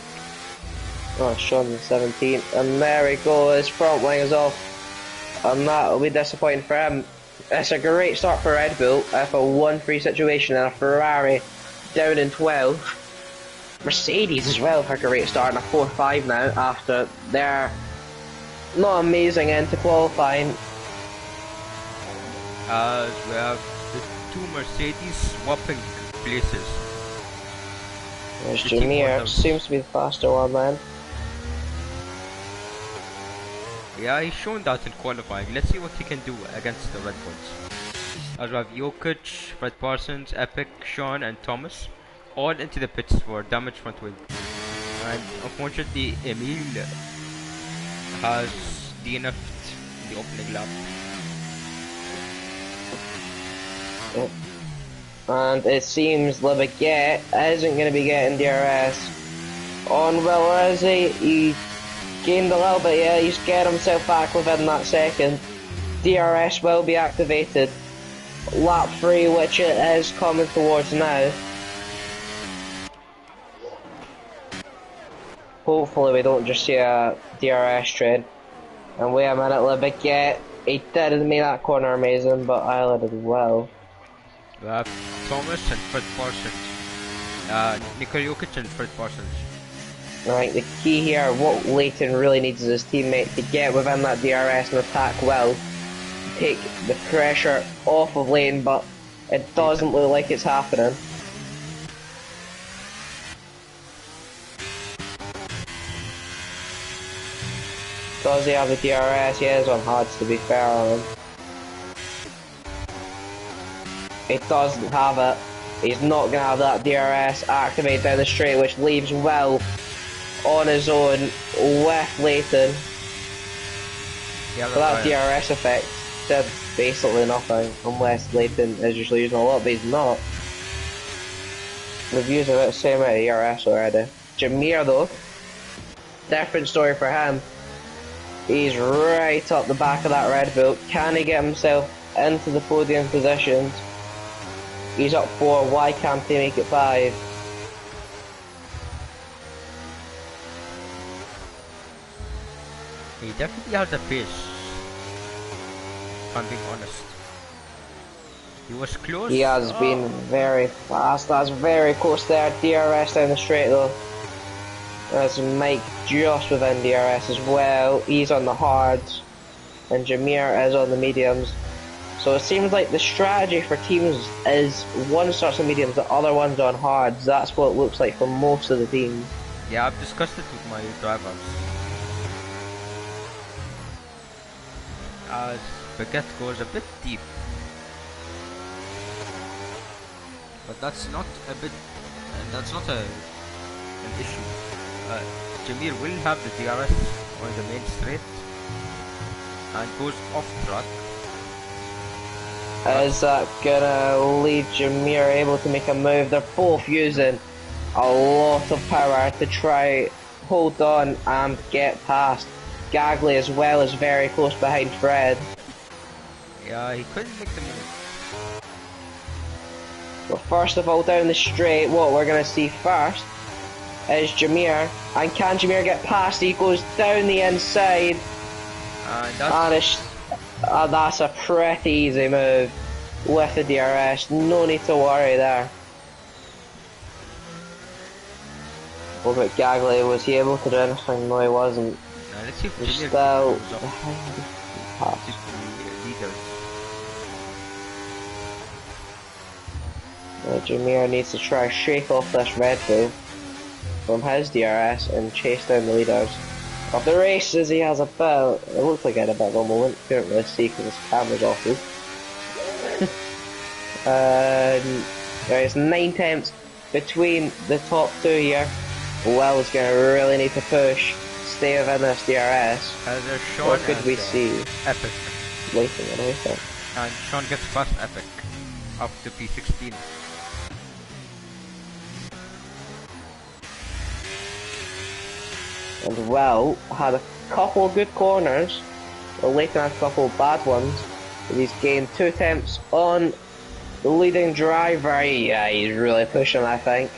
Oh, Sean in 17th. And there we go, his front wing is off. And that'll be disappointing for him. It's a great start for Red Bull with a 1-3 situation and a Ferrari down in 12. Mercedes as well for a great start and a 4-5 now after their not amazing end to qualifying. As we have the 2 Mercedes swapping places. There's The team Jameer, was- seems to be the faster one then. Yeah, he's shown that in qualifying. Let's see what he can do against the Red Bulls. As we have Jokic, Fred Parsons, Epic, Sean and Thomas all into the pits for damaged front wing. And unfortunately Emil has DNF'd in the opening lap. And it seems Le Baguette isn't going to be getting DRS on Will, or is he? He gained a little bit, yeah, he's getting himself back within that second. DRS will be activated. Lap 3, which it is coming towards now. Hopefully we don't just see a DRS trade. And wait a minute, Le Baguette, he didn't make that corner amazing, but Isla did well. We have Thomas and Fred Parsons. Nikola Jokic and Fred Parsons. Right, the key here, what Leighton really needs is his teammate to get within that DRS and attack Will. Take the pressure off of Leighton, but it doesn't look like it's happening. Does he have the DRS? Yeah, it's on Hodge to be fair on him. He doesn't have it. He's not going to have that DRS activated down the straight, which leaves Will on his own with Leighton. Yeah, But that DRS effect did basically nothing, unless Leighton is usually using a lot, but he's not. We've used about the same amount of DRS already. Jameer though, different story for him. He's right up the back of that Red Bull. Can he get himself into the podium positions? He's up 4, why can't he make it 5? He definitely has a pace, if I'm being honest. He was close. He has been very fast. That's very close there. DRS down the straight though. There's Mike just within DRS as well. He's on the hards. And Jameer is on the mediums. So it seems like the strategy for teams is one starts on mediums, the other one's on hards. That's what it looks like for most of the teams. Yeah, I've discussed it with my drivers. As Baguette goes a bit deep. But that's not a bit, that's not an issue. Jameer will have the DRS on the main straight and goes off track. Is that gonna leave Jameer able to make a move? They're both using a lot of power to try hold on and get past. Gagley as well is very close behind Fred. Yeah, he couldn't make the move. But first of all, down the straight, what we're gonna see first is Jameer. And can Jameer get past? He goes down the inside. And that's a pretty easy move with the DRS. No need to worry there. What about Gagley? Was he able to do anything? No, he wasn't. Let's see if He's Jameer still goes up. behind. Keep the leaders. Jameer needs to try to shake off this Red Bull from his DRS and chase down the leaders. Of the races, he has about, it looks like he had a bit of a moment, couldn't really see because his camera's off. There's 9 tenths between the top two here. Will's going to really need to push, stay within this DRS. What could we see? Epic. Waiting and waiting. And Sean gets past Epic up to P16. And Will had a couple of good corners, but later had a couple of bad ones. But he's gained 2 attempts on the leading driver. Yeah, he's really pushing, I think.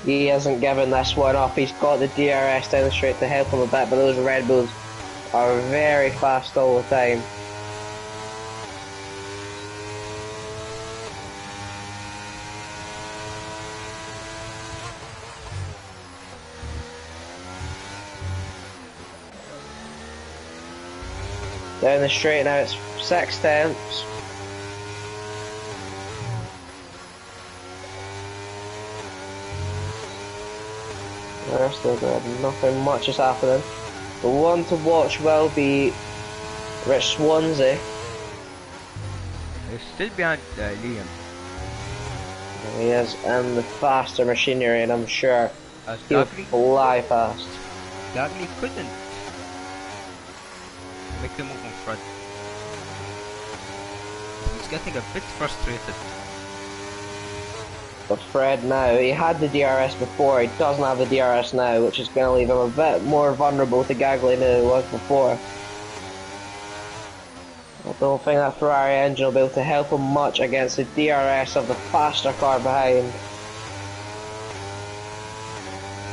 He hasn't given this one up. He's got the DRS down the straight to help him a bit, but those Red Bulls are very fast all the time. Down the straight now, it's 6 tenths. They're still good, nothing much is happening. The one to watch will be Rich Swansea. He's still behind Liam. He is in the faster machinery, and I'm sure As he'll Gagley fly fast. couldn't make the move on front. He's getting a bit frustrated. But Fred now, he had the DRS before, he doesn't have the DRS now, which is going to leave him a bit more vulnerable to Gagley than he was before. I don't think that Ferrari engine will be able to help him much against the DRS of the faster car behind.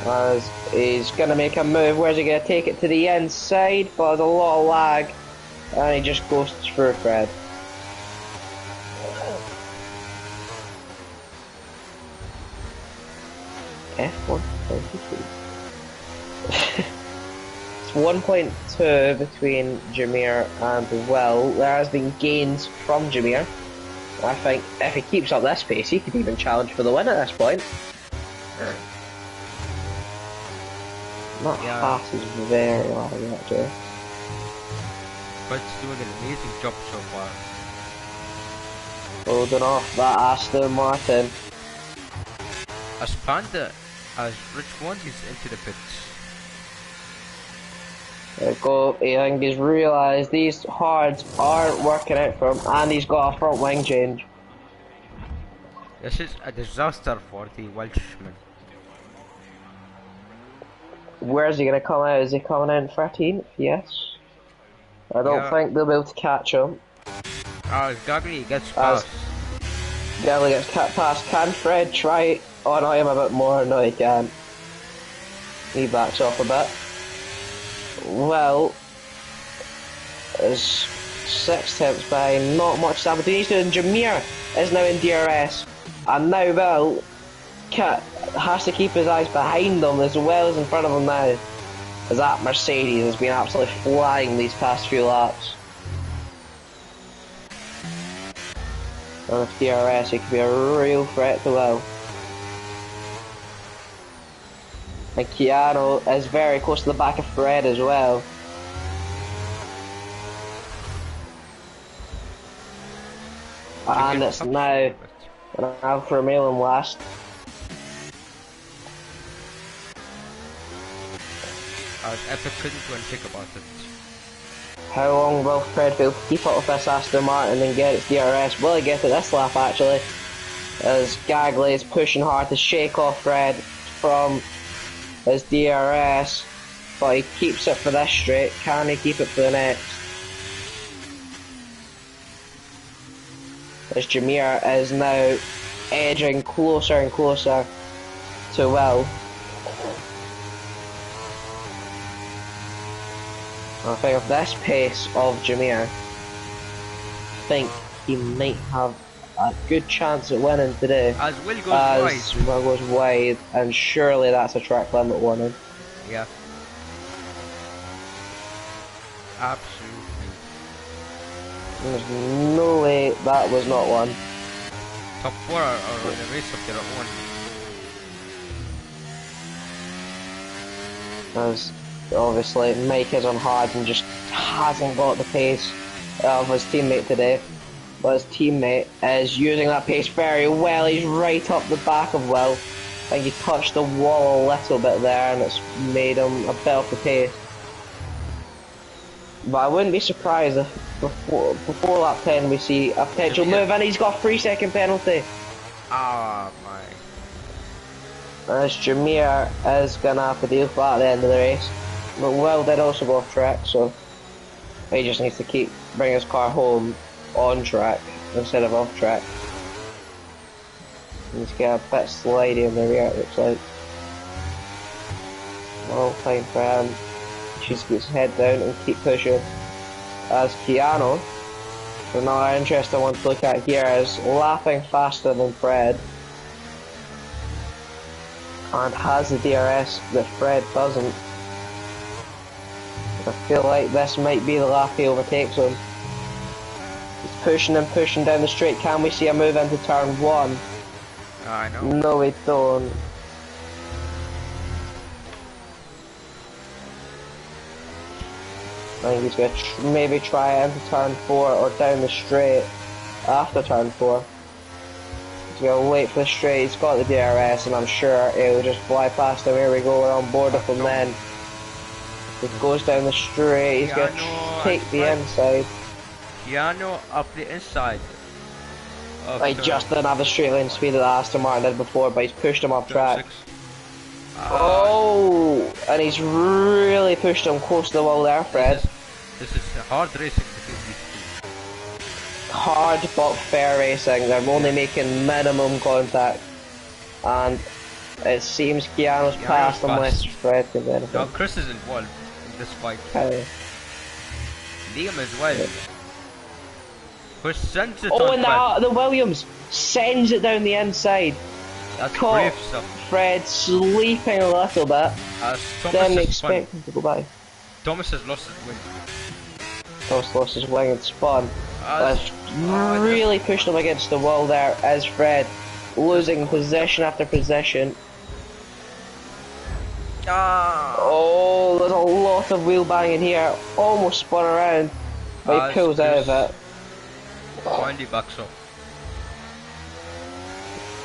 As he's going to make a move, where's he going to take it to the inside, but there's a lot of lag, and he just goes through Fred. F1 22. It's 1.2 between Jameer and Will. There has been gains from Jameer. I think if he keeps up this pace, he could even challenge for the win at this point. That pass is very lag actually. But he's doing an amazing job so far. Holding off that Aston Martin. As Panda, as Rich Swansea's into the pits. There we go. I think he's realised these hards aren't working out for him, and he's got a front wing change. This is a disaster for the Welshman. Where's he going to come out? Is he coming out in 13th? Yes. I don't think they'll be able to catch him. As Gagley gets past. Gagley gets past. Can Fred try on him a bit more? No, he can't. He backs off a bit. Well, is 6 tenths behind, not much opportunity, and Jameer is now in DRS, and now Will has to keep his eyes behind them as well as in front of him now, as that Mercedes has been absolutely flying these past few laps. And with DRS, it could be a real threat to Will. And Keanu is very close to the back of Fred as well. And it's now Alfa Romeo in last. If I couldn't go and think about it. How long will Fred be able to keep up with this Aston Martin and get its DRS? Will he get it this lap actually? As Gagley is pushing hard to shake off Fred from his DRS, but he keeps it for this straight. Can he keep it for the next? As Jameer is now edging closer and closer to Will. I think of this pace of Jameer, I think he might have a good chance at winning today. As Will goes as wide. Will goes wide, and surely that's a track limit warning. Yeah. Absolutely. There's no way that was not one. Top 4 are on the race of their own. As obviously Mike is on hard and just hasn't got the pace of his teammate today. But his teammate is using that pace very well. He's right up the back of Will. I think he touched the wall a little bit there and it's made him a bit off the pace. But I wouldn't be surprised if before lap 10 we see a potential move, and he's got a 3-second penalty. Ah, my. As Jameer is gonna have to deal with that at the end of the race. But Will did also go off track, so he just needs to bring his car home on track instead of off track. He's got a bit slidey in the rear, it looks like. Well, fine for him. Just keep his head down and keep pushing. As Keanu, another interesting one to look at here, is lapping faster than Fred. And has the DRS that Fred doesn't. I feel like this might be the lap he overtakes him. He's pushing and pushing down the straight. Can we see a move into turn 1? I know. No, we don't. I think he's going to maybe try it into turn 4 or down the straight after turn 4. He's going to wait for the straight. He's got the DRS and I'm sure he'll just fly past him. Here we go, we're on board with him then. If he goes down the straight, he's going to take the inside. Keanu up the inside. He just didn't have the straight line speed that Aston Martin did before, but he's pushed him off track. Oh, and he's really pushed him close to the wall there, Fred. This is hard racing between these two. Hard but fair racing. They're only making minimum contact, and it seems Keanu's passed unless Fred can do anything. No, Chris is involved in this fight. Liam as well. Who sends it on and the Williams sends it down the inside. That's Caught brave stuff. Fred sleeping a little bit. Didn't expect him to go by. Thomas has lost his wing. Thomas lost his wing and spun. Really pushed him against the wall there as Fred losing position after position. Oh, there's a lot of wheel banging here. Almost spun around, but he pulls out of it. Finally backs up.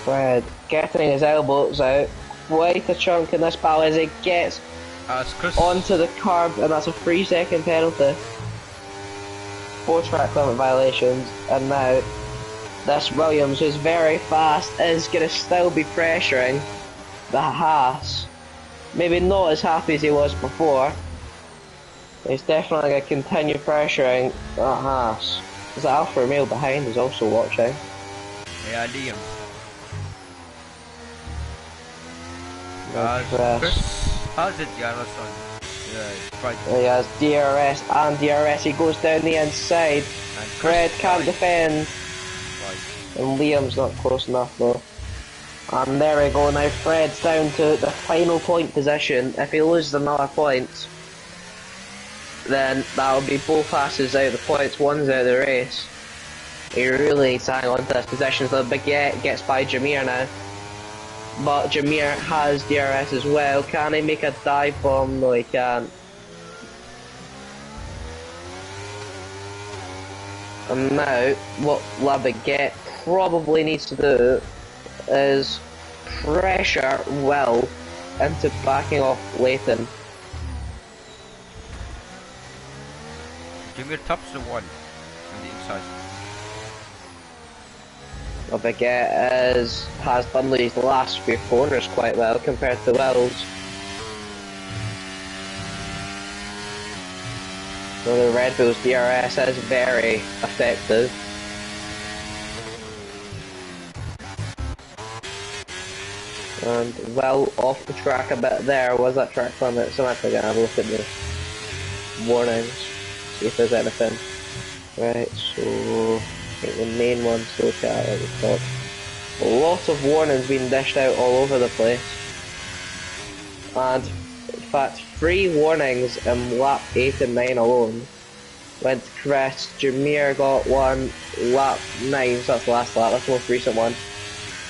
Fred getting his elbows out. Quite a chunk in this battle as he gets onto the curb, and that's a 3-second penalty. 4 track limit violations, and now this Williams, who's very fast, is going to still be pressuring the Haas. Maybe not as happy as he was before. He's definitely going to continue pressuring the Haas. There's Alfa Romeo behind is also watching. Yeah, Liam. Chris Chris has it, Jarvis on Right. He has DRS and DRS. He goes down the inside. And Fred Chris can't died. defend. Right. And Liam's not close enough though. And there we go, now Fred's down to the final point position. If he loses another point, then that'll be both passes out of the points, one's out of the race. He really needs to hang on to this position, so Baguette gets by Jameer now. But Jameer has DRS as well. Can he make a dive bomb? No, he can't. And now, what La Baguette probably needs to do is pressure Will into backing off Leighton. Jameer taps the one on the inside. La Baguette has done these last few corners quite well compared to Will's. So the Red Bull's DRS is very effective. And well off the track a bit there. Was that track limit? So I'm gonna have a look at the warnings, see if there's anything. Right, so I think the main ones to look at the top. A lot of warnings being dished out all over the place. And in fact, 3 warnings in lap 8 and 9 alone. Went to Chris, Jameer got one, lap 9, so that's the last lap, that's the most recent one.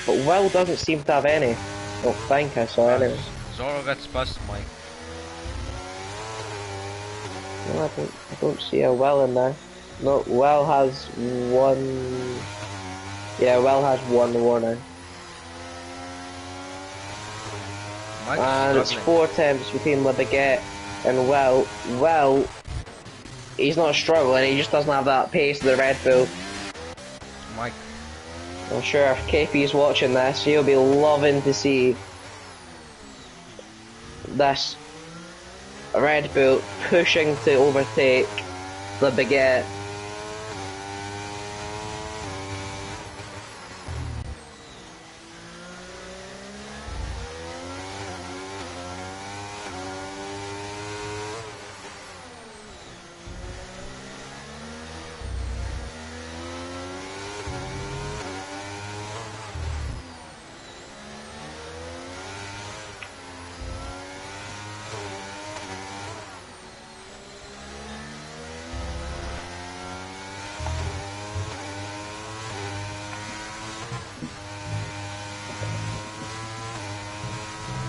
But Will doesn't seem to have any. I don't think I saw any. Zoro gets past Mike. No, I don't see a Will in there. No, Will has one. Yeah, Will has one warning. Mike's And it's struggling. 4 attempts between La Baguette and Will. Will, he's not struggling, he just doesn't have that pace of the Red Bull. Mike. I'm sure if KP's watching this, he'll be loving to see this Red Bull pushing to overtake the Baguette.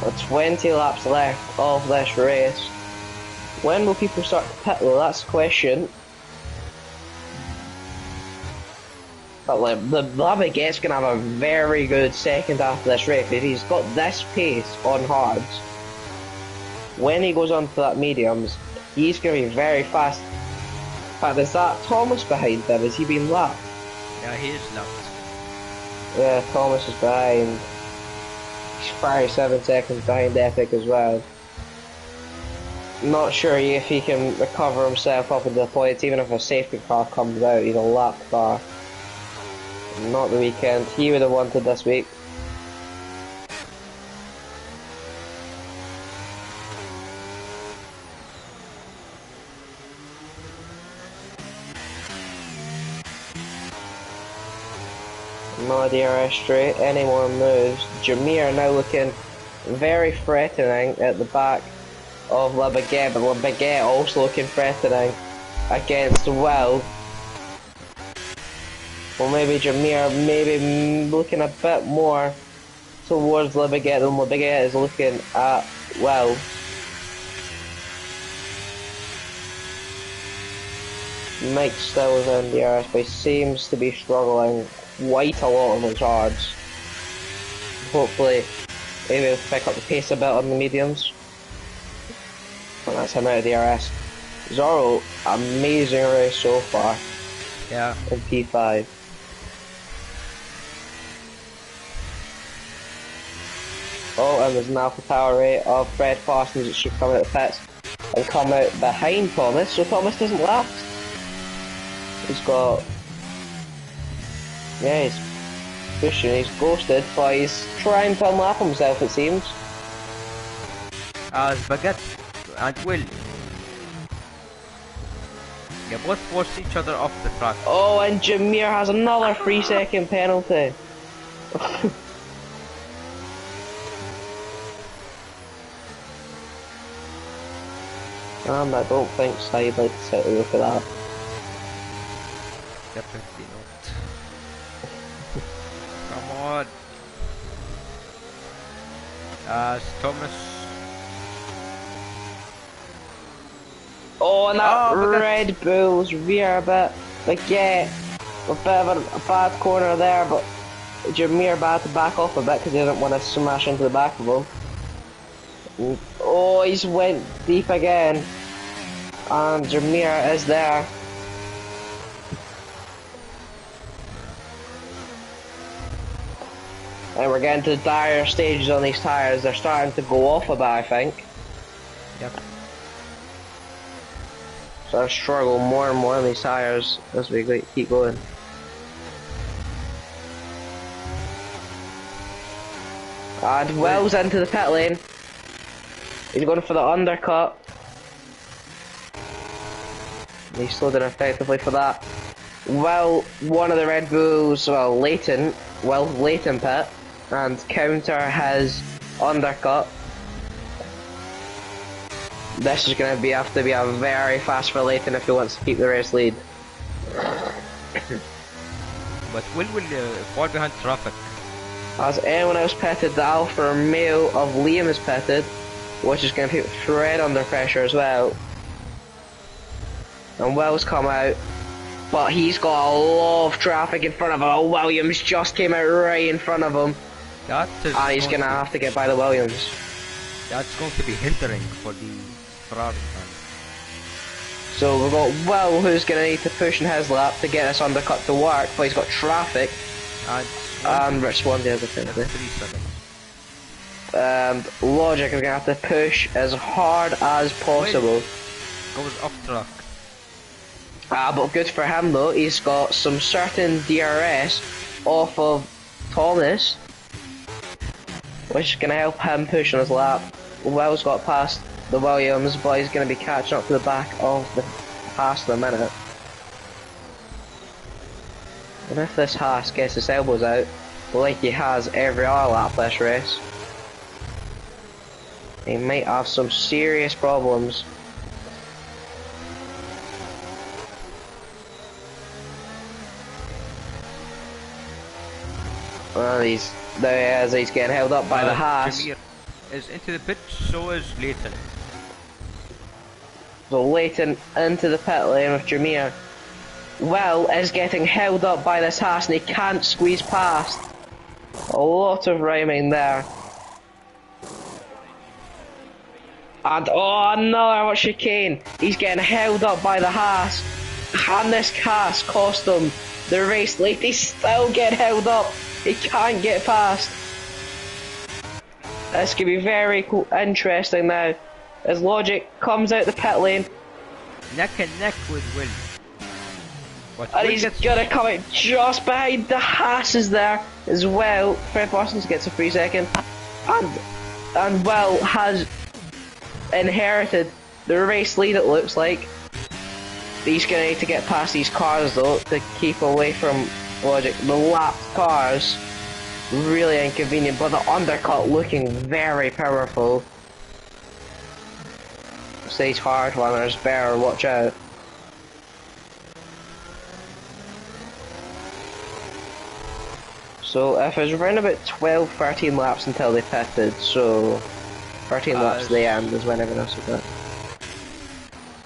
With 20 laps left of this race. When will people start to pit though? That's the question. But like, the Baguette's gonna have a very good second half of this race. If he's got this pace on hards, when he goes on to that mediums, he's gonna be very fast. In fact, is that Thomas behind him? Has he been lapped? Yeah, he is lapped. Yeah, Thomas is behind. He's 37 seconds behind Epic as well. Not sure if he can recover himself up into the points, even if a safety car comes out, he's a lapped car. Not the weekend, he would have wanted this week. No DRS straight, any more moves. Jameer now looking very threatening at the back of La Baguette, but La Baguette also looking threatening against Will. Well, maybe Jameer maybe looking a bit more towards La Baguette than La Baguette is looking at Will. Mike still is in DRS, but he seems to be struggling quite a lot on those hards. Hopefully, maybe he'll pick up the pace a bit on the mediums. And that's him out of DRS. Zoro, amazing race so far Yeah. in P5. Oh, and there's an Alpha Tower rate of Fred Parsons that should come out of the pits and come out behind Thomas, so Thomas doesn't last. He's got... Yeah, he's pushing, he's ghosted, but he's trying to unlap himself, it seems. As Baguette and Will Yeah, both force each other off the track. Oh, and Jameer has another 3-second penalty. And I don't think Side like to sit and look at that. Definitely not. Come on. Thomas. Oh, and that Oh, but Red Bull's rear bit. Baguette, a bit of a bad corner there, but Jameer bad to back off a bit because he didn't want to smash into the back of him. Oh, he's went deep again. And Jameer is there. And we're getting to the dire stages on these tyres. They're starting to go off a bit, I think. Yep. So I struggle more and more on these tyres as we keep going. And Wells into the pit lane. He's going for the undercut. He slowed in effectively for that. Well, one of the Red Bulls, well, latent pit, and counter his undercut. This is going to have to be a very fast for Leighton if he wants to keep the race lead. But Will fall behind traffic. As anyone else pitted, the Alfa Romeo of Liam is pitted, which is going to put Fred under pressure as well. And Will's come out, but he's got a lot of traffic in front of him. Oh, Williams just came out right in front of him. That is And he's going to have to get by the Williams. That's going to be hindering for the Ferrari fan. So we've got Will, who's going to need to push in his lap to get this undercut to work, but he's got traffic. And Rich Swan the other thing. 3 seconds. And Logic is going to have to push as hard as possible. Goes off track. But good for him though, he's got some certain DRS off of Thomas, which is going to help him push on his lap. Will's got past the Williams, but he's going to be catching up to the back of the Haas in a minute. And if this Haas gets his elbows out, like he has every other lap this race, he might have some serious problems. Well, he's getting held up by the Haas. Jameer is into the pit, so is Leighton. So Leighton into the pit lane with Jameer. Will is getting held up by this Haas and he can't squeeze past. A lot of rhyming there. And oh, another chicane. He's getting held up by the Haas. And this Haas cost him the race lead. He's still getting held up. He can't get past. This could be very cool, interesting now. As Logic comes out the pit lane. Neck and neck with Will. But And Will he's gets gonna come out just behind the Haas is there as well. Fred Parsons gets a 3 second. And Will has inherited the race lead, it looks like. He's gonna need to get past these cars though to keep away from Logic. The lapped cars, really inconvenient, but the undercut looking very powerful. Stays hard runners, better watch out. So if it's around about 12-13 laps until they pitted, so 13 laps to the end is when everyone else is at.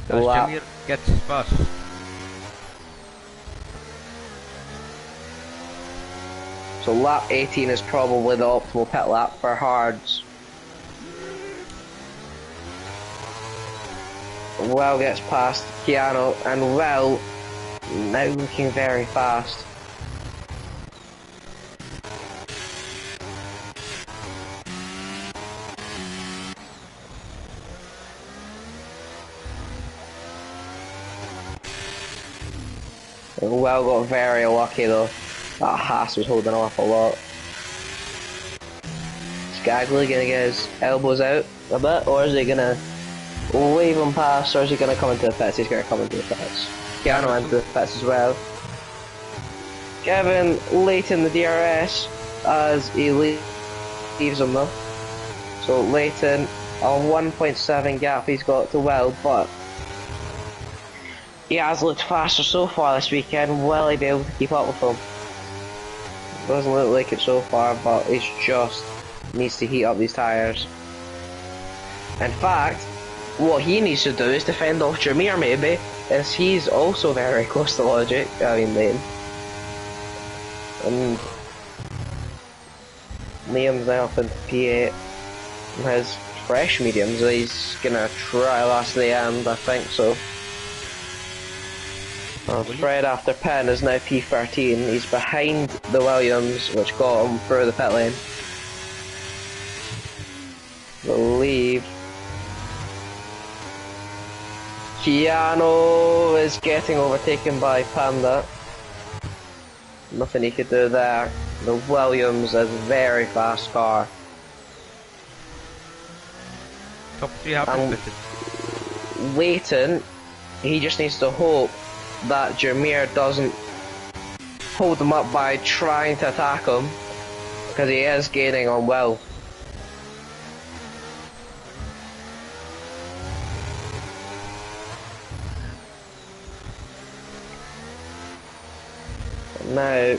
as Jameer gets past. So lap 18 is probably the optimal pit lap for hards. Will gets past Keanu, and Will now looking very fast. And Will got very lucky though. That Haas was holding off a lot. Skaggley gonna get his elbows out a bit, or is he gonna leave him past, or is he gonna come into the pits? He's gonna come into the pits. Keanu into the pits as well. Kevin late in the DRS as he leaves him though. So Leighton a 1.7 gap he's got to Will, but he has looked faster so far this weekend. Will he be able to keep up with him? Doesn't look like it so far, but he just needs to heat up these tyres. In fact, what he needs to do is defend off Jameer maybe, as he's also very close to Logic, Leighton. And Liam's now up into P8. His fresh mediums, he's gonna try last to the end, I think so. Fred after Penn is now P13, he's behind the Williams, which got him through the pit lane. I believe Keanu is getting overtaken by Panda. Nothing he could do there. The Williams is a very fast car. Top 3 haven't And Leighton, he just needs to hope that Jameer doesn't hold him up by trying to attack him, because he is gaining on Will. Now,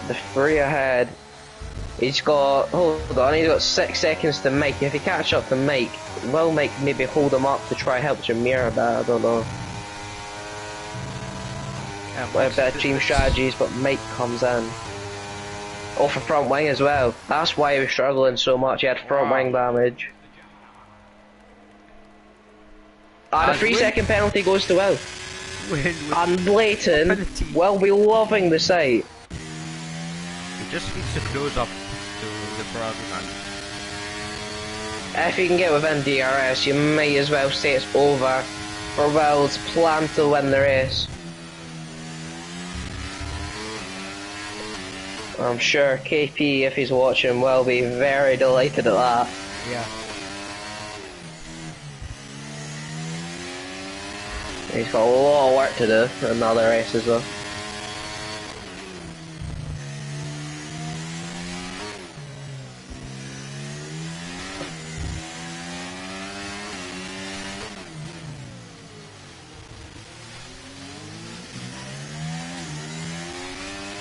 the 3 ahead, he's got 6 seconds to make. If he catch up to Mike, will Mike maybe hold him up to try help Jameer a bit, I don't know. A bit of team strategies, but Mike comes in. Oh, for front wing as well. That's why he was struggling so much, he had front wing damage. And a 3-second penalty goes to Will. And Leighton will be loving the sight. He just needs to close up to the Ferrari man. If he can get within DRS, you might as well say it's over for Will's plan to win the race. I'm sure KP, if he's watching, will be very delighted at that. Yeah. He's got a lot of work to do in the other races though.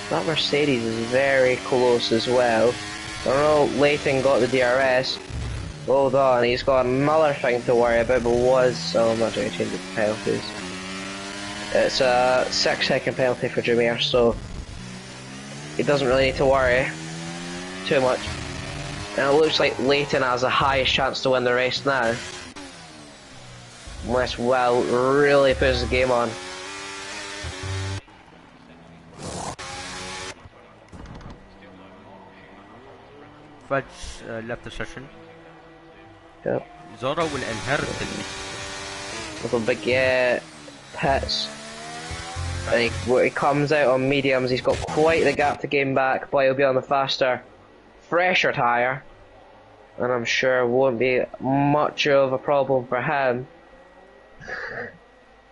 That Mercedes is very close as well. I don't know, Leighton got the DRS. Hold on, he's got another thing to worry about, but I'm not going to change the penalties. It's a 6-second penalty for Jameer, so he doesn't really need to worry too much. And it looks like Leighton has the highest chance to win the race now. Unless Will really puts the game on. Fudge left the session. Yep. Zora will inherit the lead. Little big pits. And when he comes out on mediums, he's got quite the gap to gain back, but he'll be on the faster, fresher tyre. And I'm sure it won't be much of a problem for him.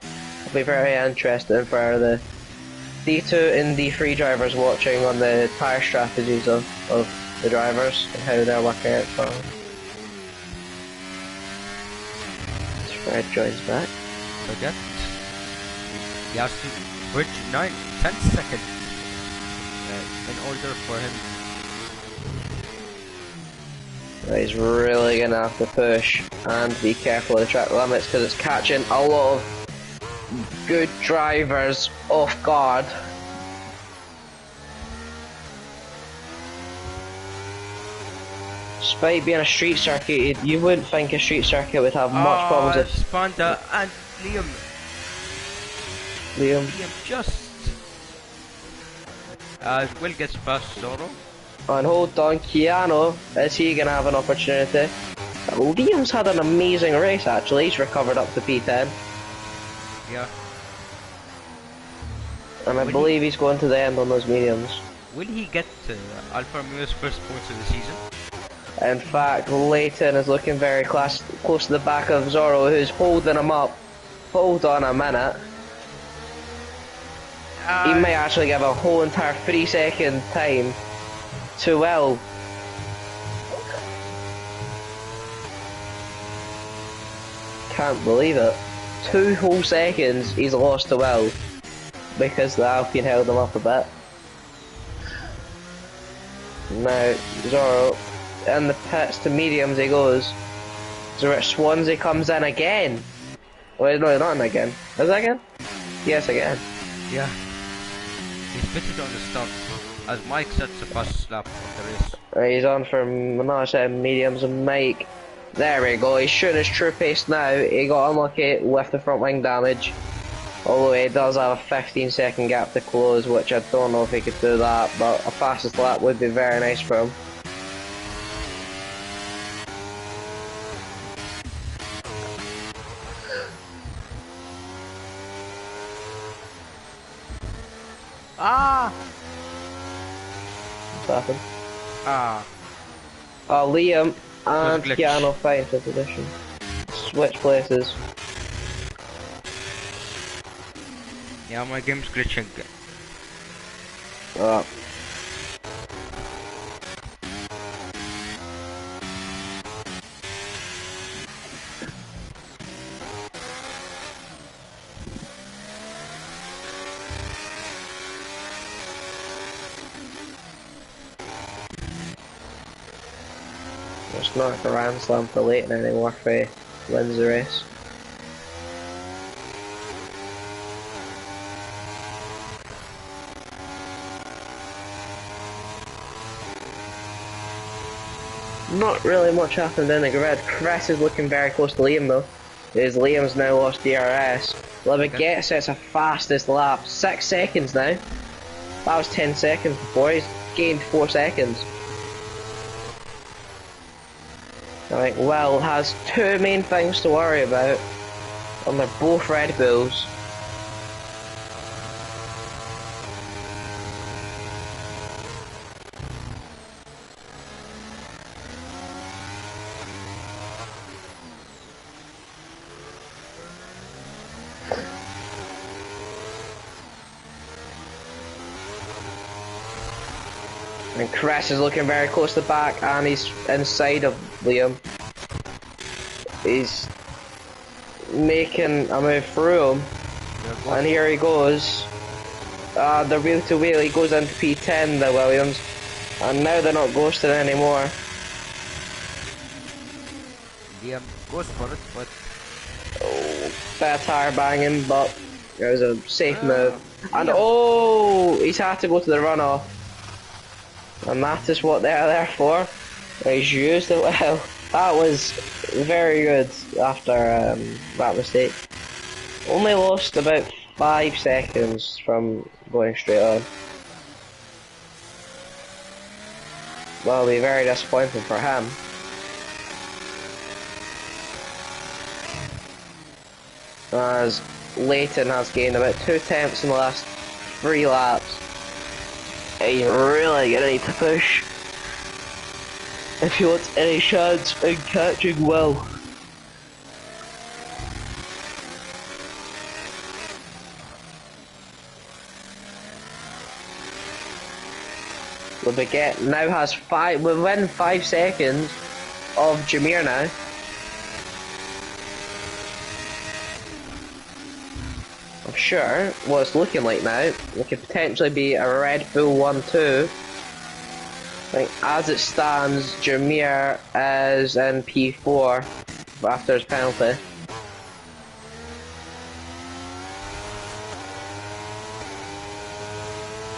It'll be very interesting for the D2 and D3 drivers watching on the tyre strategies of the drivers and how they're working out for them. Fred joins back. Forget. He has to bridge 10 seconds in order for him. He's really gonna have to push and be careful of the track limits because it's catching a lot of good drivers off guard. Despite being a street circuit, you wouldn't think a street circuit would have much problems with Spanda and Liam just Will gets past Zoro. And hold on, Keanu, is he gonna have an opportunity? Liam's had an amazing race actually, he's recovered up to P10. Yeah. And I believe he's going to the end on those mediums. Will he get Alfa Romeo's first points of the season? In fact, Leighton is looking very close to the back of Zoro, who's holding him up. Hold on a minute. He might actually give a whole entire 3-second time to Will. Can't believe it. 2 whole seconds he's lost to Will because the Alpine held him up a bit. Now Zorro in the pits to mediums he goes. So Swansea comes in again. Well, no, not in again. Is it again? Yes, again. Yeah. He's pitted on the start as Mike sets the first lap of the race. He's on for another set of mediums and Mike. There we go, he's shooting his true pace now. He got unlucky with the front wing damage. Although he does have a 15-second gap to close, which I don't know if he could do that, but a fastest lap would be very nice for him. Ah! What's happened? Ah. Liam and glitch. Keanu fighting for position. Switch places. Yeah, my game's glitching. Oh. It's not a grand slam for Leighton anymore for wins the race. Not really much happened in the grid. Chris is looking very close to Liam though. As Liam's now lost DRS. Leviget sets a fastest lap. 6 seconds now. That was 10 seconds before. He's gained 4 seconds. I think Will has 2 main things to worry about. And they're both Red Bulls. And Chris is looking very close to the back and he's inside of Liam. He's making a move through him. And here he goes. The wheel to wheel, he goes into P10, the Williams. And now they're not ghosting anymore. Liam goes for it, but... Oh, bit of tire banging, but it was a safe move. And oh, he's had to go to the runoff. And that is what they're there for. He's used it well. That was very good after that mistake. Only lost about 5 seconds from going straight on. Well, it'll be very disappointing for him. As Leighton has gained about 2 tenths in the last 3 laps. He's really gonna need to push if he wants any chance in catching Will. Leviget now has 5, within 5 seconds of Jameer now. I'm sure what it's looking like now, it could potentially be a Red Bull 1-2. I think as it stands, Jameer is in P4 after his penalty.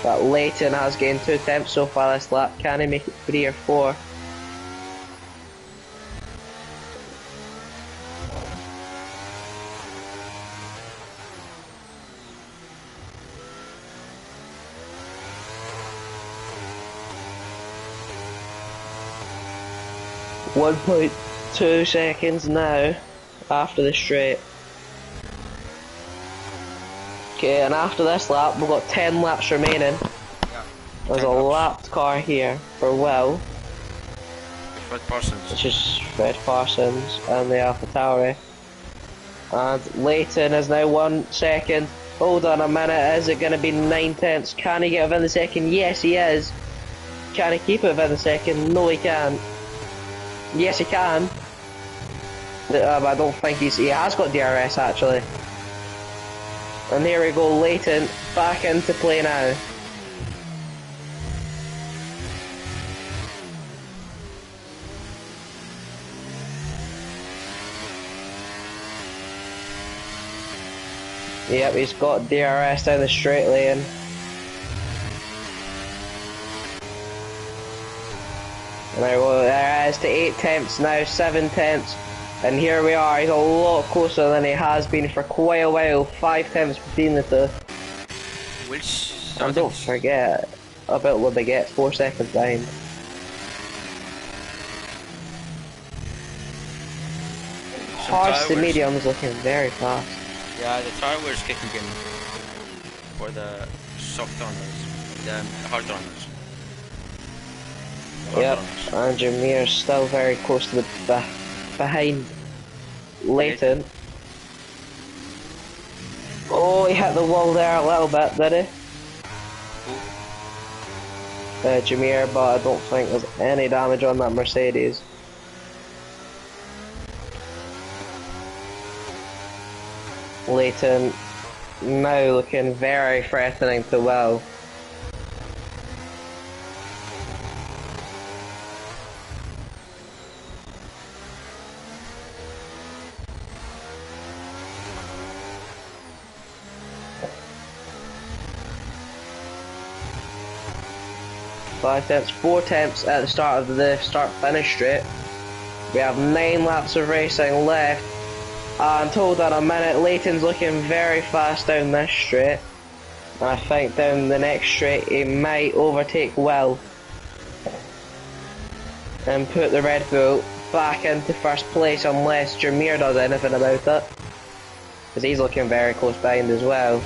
But Leighton has gained 2 attempts so far this lap. Can he make it 3 or 4? .2 seconds now after the straight. Okay, and after this lap, we've got 10 laps remaining. Yeah. There's a lapped car here for Will, Fred Parsons. which is Fred Parsons and the AlphaTauri. And Leighton is now 1 second Hold on a minute, is it going to be 9/10? Can he get within the second? Yes, he is. Can he keep it within the second? No, he can't. Yes, he can. I don't think he has got DRS actually. And here we go, Leighton back into play now. Yep, he's got DRS down the straight lane. And there we go, there is to 8/10 now, 7/10. And here we are, he's a lot closer than he has been for quite a while. 5/10 between the two. And don't forget about Le Baguette, 4 seconds behind. Hards to mediums looking very fast. Yeah, the tire was kicking in for the soft runners, the hard runners. Yep, and Jameer's still very close to the behind Leighton. Oh, he hit the wall there a little bit, did he? Jameer, but I don't think there's any damage on that Mercedes. Leighton now looking very threatening to Will. Attempts, 4 attempts at the start of the start-finish straight. We have 9 laps of racing left. And hold on a minute, Leighton's looking very fast down this straight. And I think down the next straight he might overtake Will. And put the Red Bull back into first place unless Jameer does anything about it. Because he's looking very close behind as well.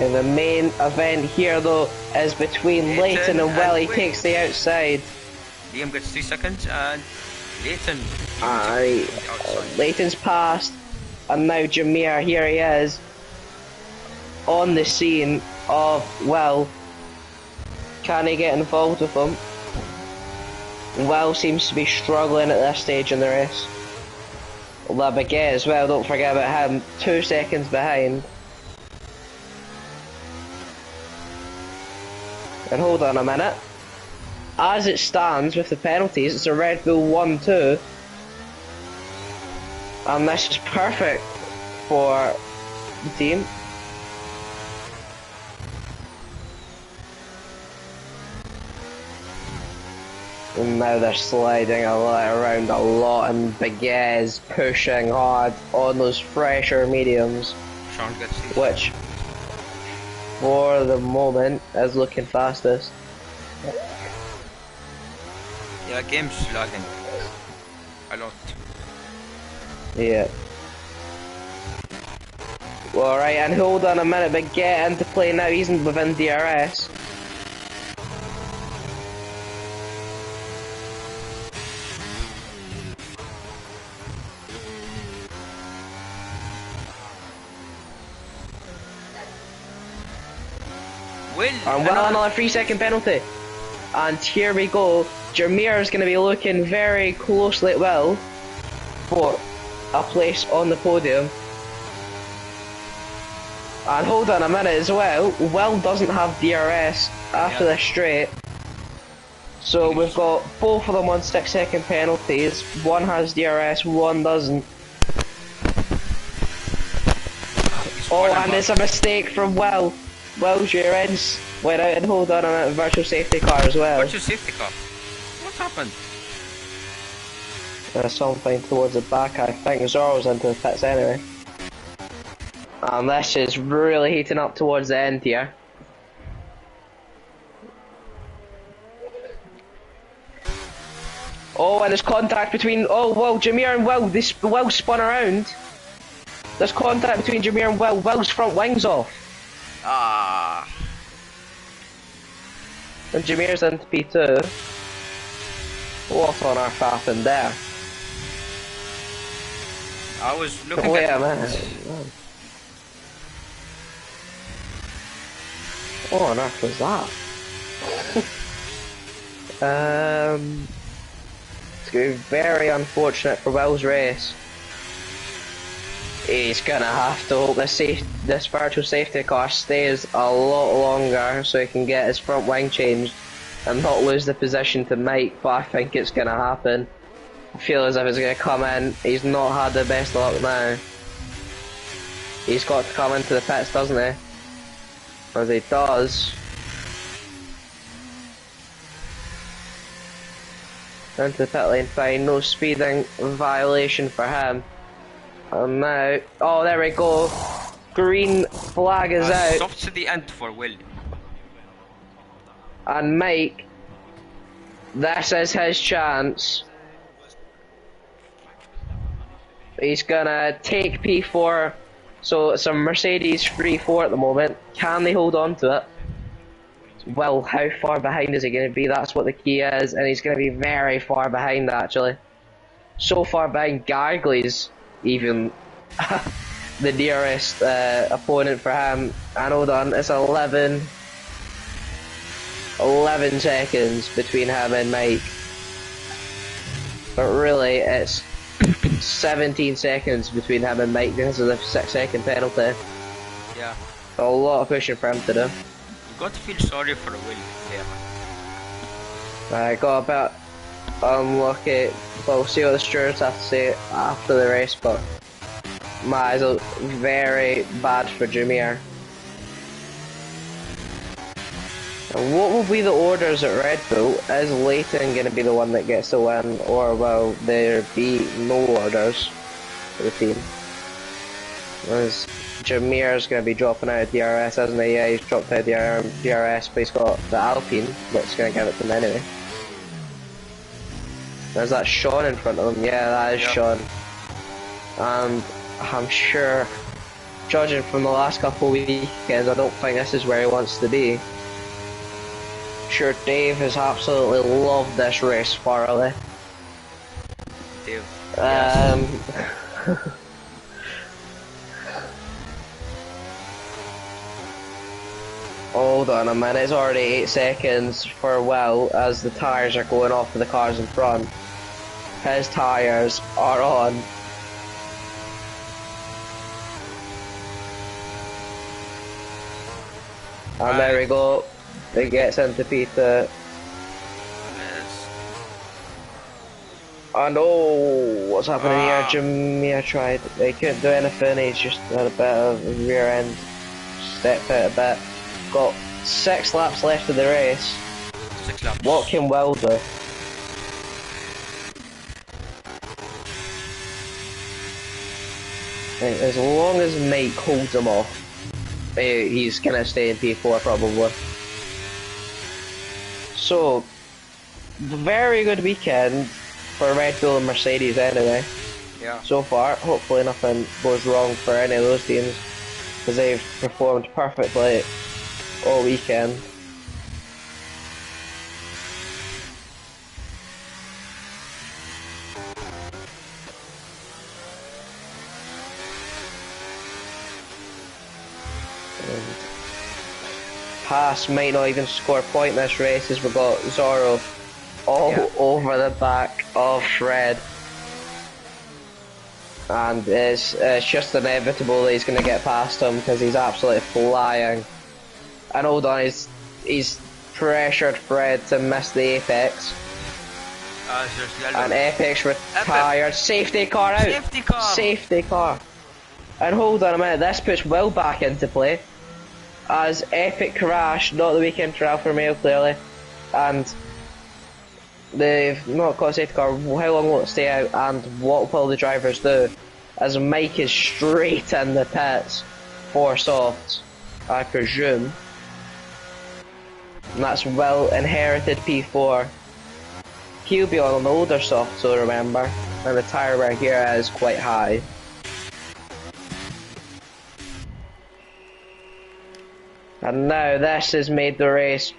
And the main event here though is between Leighton and Will. He takes the outside. Liam gets 3 seconds and Leighton. Leighton's passed. And now Jameer, here he is. On the scene of Will. Can he get involved with him? Will seems to be struggling at this stage in the race. Le Baguette as well, don't forget about him. 2 seconds behind. And hold on a minute. As it stands with the penalties, it's a Red Bull 1-2. And this is perfect for the team. And now they're sliding around a lot, and Baguette is pushing hard on those fresher mediums. Which, for the moment, is looking fastest. Yeah, game's lagging a lot. Yeah. Well, right, and hold on a minute, Baguette into play now, he's within DRS. And well, another 3-second penalty. And here we go. Jameer is going to be looking very closely at Will for a place on the podium. And hold on a minute as well. Will doesn't have DRS after this straight. So we've got both of them on 6-second penalties. One has DRS, one doesn't. Oh, and it's a mistake from Will. Will's rear ends went out, and hold on a minute, virtual safety car as well. Virtual safety car? What happened? Something towards the back, I think Zorro's into the pits anyway. And this is really heating up towards the end here. Oh, and there's contact between, oh, well, Jameer and Will, Will spun around. There's contact between Jameer and Will, Will's front wing's off. Ah. And Jameer's into P2. What on earth happened there? I was looking Wait at. a minute. What on earth was that? It's going to be very unfortunate for Will's race. He's gonna have to hope this virtual safety car stays a lot longer so he can get his front wing changed and not lose the position to Mike, but I think it's gonna happen. I feel as if it's gonna come in. He's not had the best luck now. He's got to come into the pits, doesn't he? As he does. Into the pit lane, fine, no speeding violation for him. And now, oh there we go, green flag is out. Soft to the end for Will. And Mike, this is his chance. He's gonna take P4, so it's a Mercedes free 4 at the moment. Can they hold on to it? Well, how far behind is he going to be? That's what the key is, and he's going to be very far behind actually. So far behind Gargley's even the nearest opponent for him. And hold on, it's 11 seconds between him and Mike. But really, it's 17 seconds between him and Mike because of the 6-second penalty. Yeah. A lot of pushing for him to do. You got to feel sorry for Will here. I got a bit unlucky. But we'll see what the stewards have to say after the race, but my eyes look very bad for Jameer. And what will be the orders at Red Bull? Is Leighton going to be the one that gets the win, or will there be no orders for the team? As Jameer's going to be dropping out of DRS, isn't he? Yeah, he's dropped out of DRS, but he's got the Alpine, that's going to give it to him anyway. There's that Sean in front of him. Yeah, that is Sean. And I'm sure, judging from the last couple of weekends, I don't think this is where he wants to be. Sure, Dave has absolutely loved this race thoroughly. Dave. Hold on a minute, it's already 8 seconds for Will as the tyres are going off for the cars in front. His tyres are on. And there we go. It gets into Peter. And oh, what's happening here? Jameer tried. He couldn't do anything, he's just had a bit of a rear end. Stepped out a bit. Got 6 laps left of the race. 6 laps. What can Will do? As long as Mike holds him off, he's gonna stay in P4 probably. So, very good weekend for Red Bull and Mercedes anyway. Yeah. So far, hopefully nothing goes wrong for any of those teams, because they've performed perfectly all weekend. Haas might not even score a point in this race as we've got Zorro all over the back of Fred. And it's just inevitable that he's going to get past him because he's absolutely flying. And hold on, he's pressured Fred to miss the apex. And Apex retired. Safety car out. Safety car. Safety car. And hold on a minute, this puts Will back into play. As Epic crash, not the weekend for Alfa Romeo clearly. And they've not got a safety car. How long will it stay out and what will the drivers do? As Mike is straight in the pits for softs, I presume. And that's Will inherited P4. He'll be on an older soft, so remember. And the tyre wear here is quite high. And now this has made the race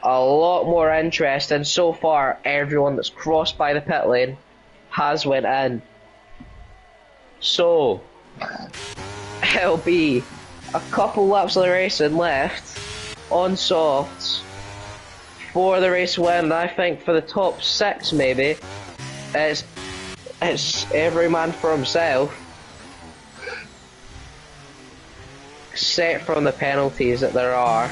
a lot more interesting. So far, everyone that's crossed by the pit lane has went in. So, it'll be a couple laps of the racing left on softs for the race win. I think for the top 6 maybe, it's every man for himself, except from the penalties that there are.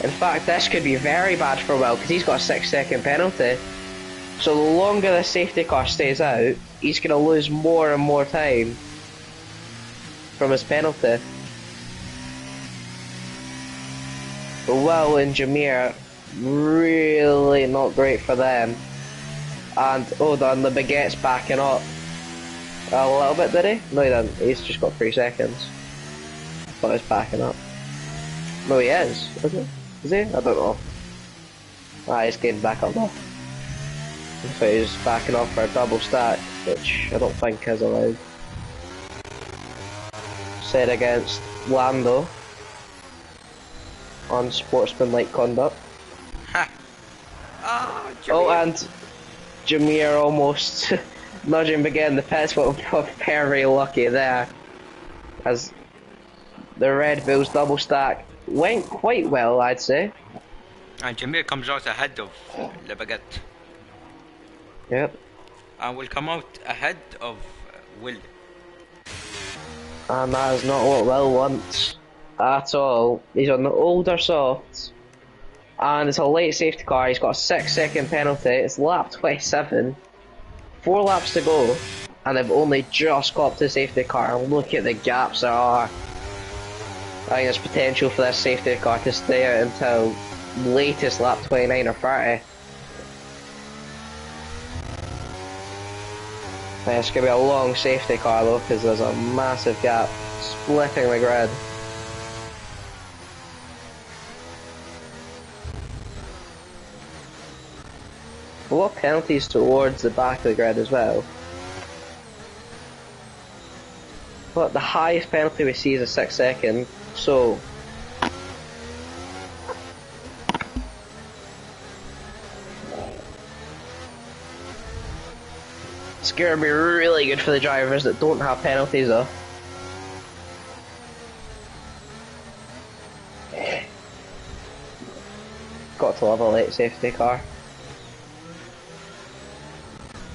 In fact, this could be very bad for Will, because he's got a 6-second penalty. So the longer the safety car stays out, he's going to lose more and more time from his penalty. But Will and Jameer, really not great for them. And hold on, the Baguette's backing up a little bit, did he? No, he didn't. He's just got 3 seconds. I thought he was backing up. No, he is. Is he? Is he? I don't know. Ah, he's getting back up now. I thought he was backing up for a double stack, which I don't think is allowed. Said against Lando on sportsmanlike conduct. Ha! Ah, Oh, Jameer. and Jameer almost nudging Baguette in the pits, but very lucky there, as the Red Bulls double stack went quite well, I'd say. And Jameer comes out ahead of Le Baguette. Yep. And will come out ahead of Will. And that is not what Will wants at all. He's on the older softs, and it's a late safety car. He's got a 6-second penalty. It's lap 27, 4 laps to go, and they've only just got to the safety car. Look at the gaps there are. I think there's potential for this safety car to stay out until latest lap 29 or 30. It's going to be a long safety car though, because there's a massive gap splitting the grid. A lot of penalties towards the back of the grid as well. But the highest penalty we see is a 6 second, so it's going to be really good for the drivers that don't have penalties though. Got to love a late safety car.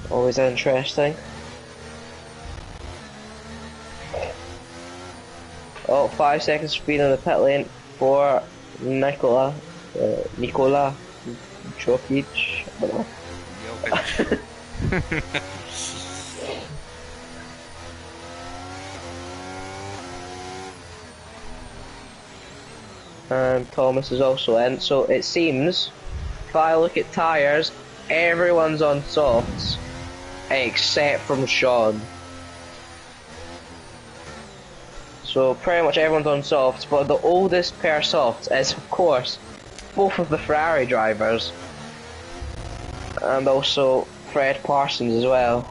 Always interesting. Oh, 5 seconds speed in the pit lane for Nikola Jokic. I don't know. Jokic. And Thomas is also in, so it seems, if I look at tyres, everyone's on softs, except from Sean. So pretty much everyone's on softs, but the oldest pair of softs is, of course, both of the Ferrari drivers, and also Fred Parsons as well.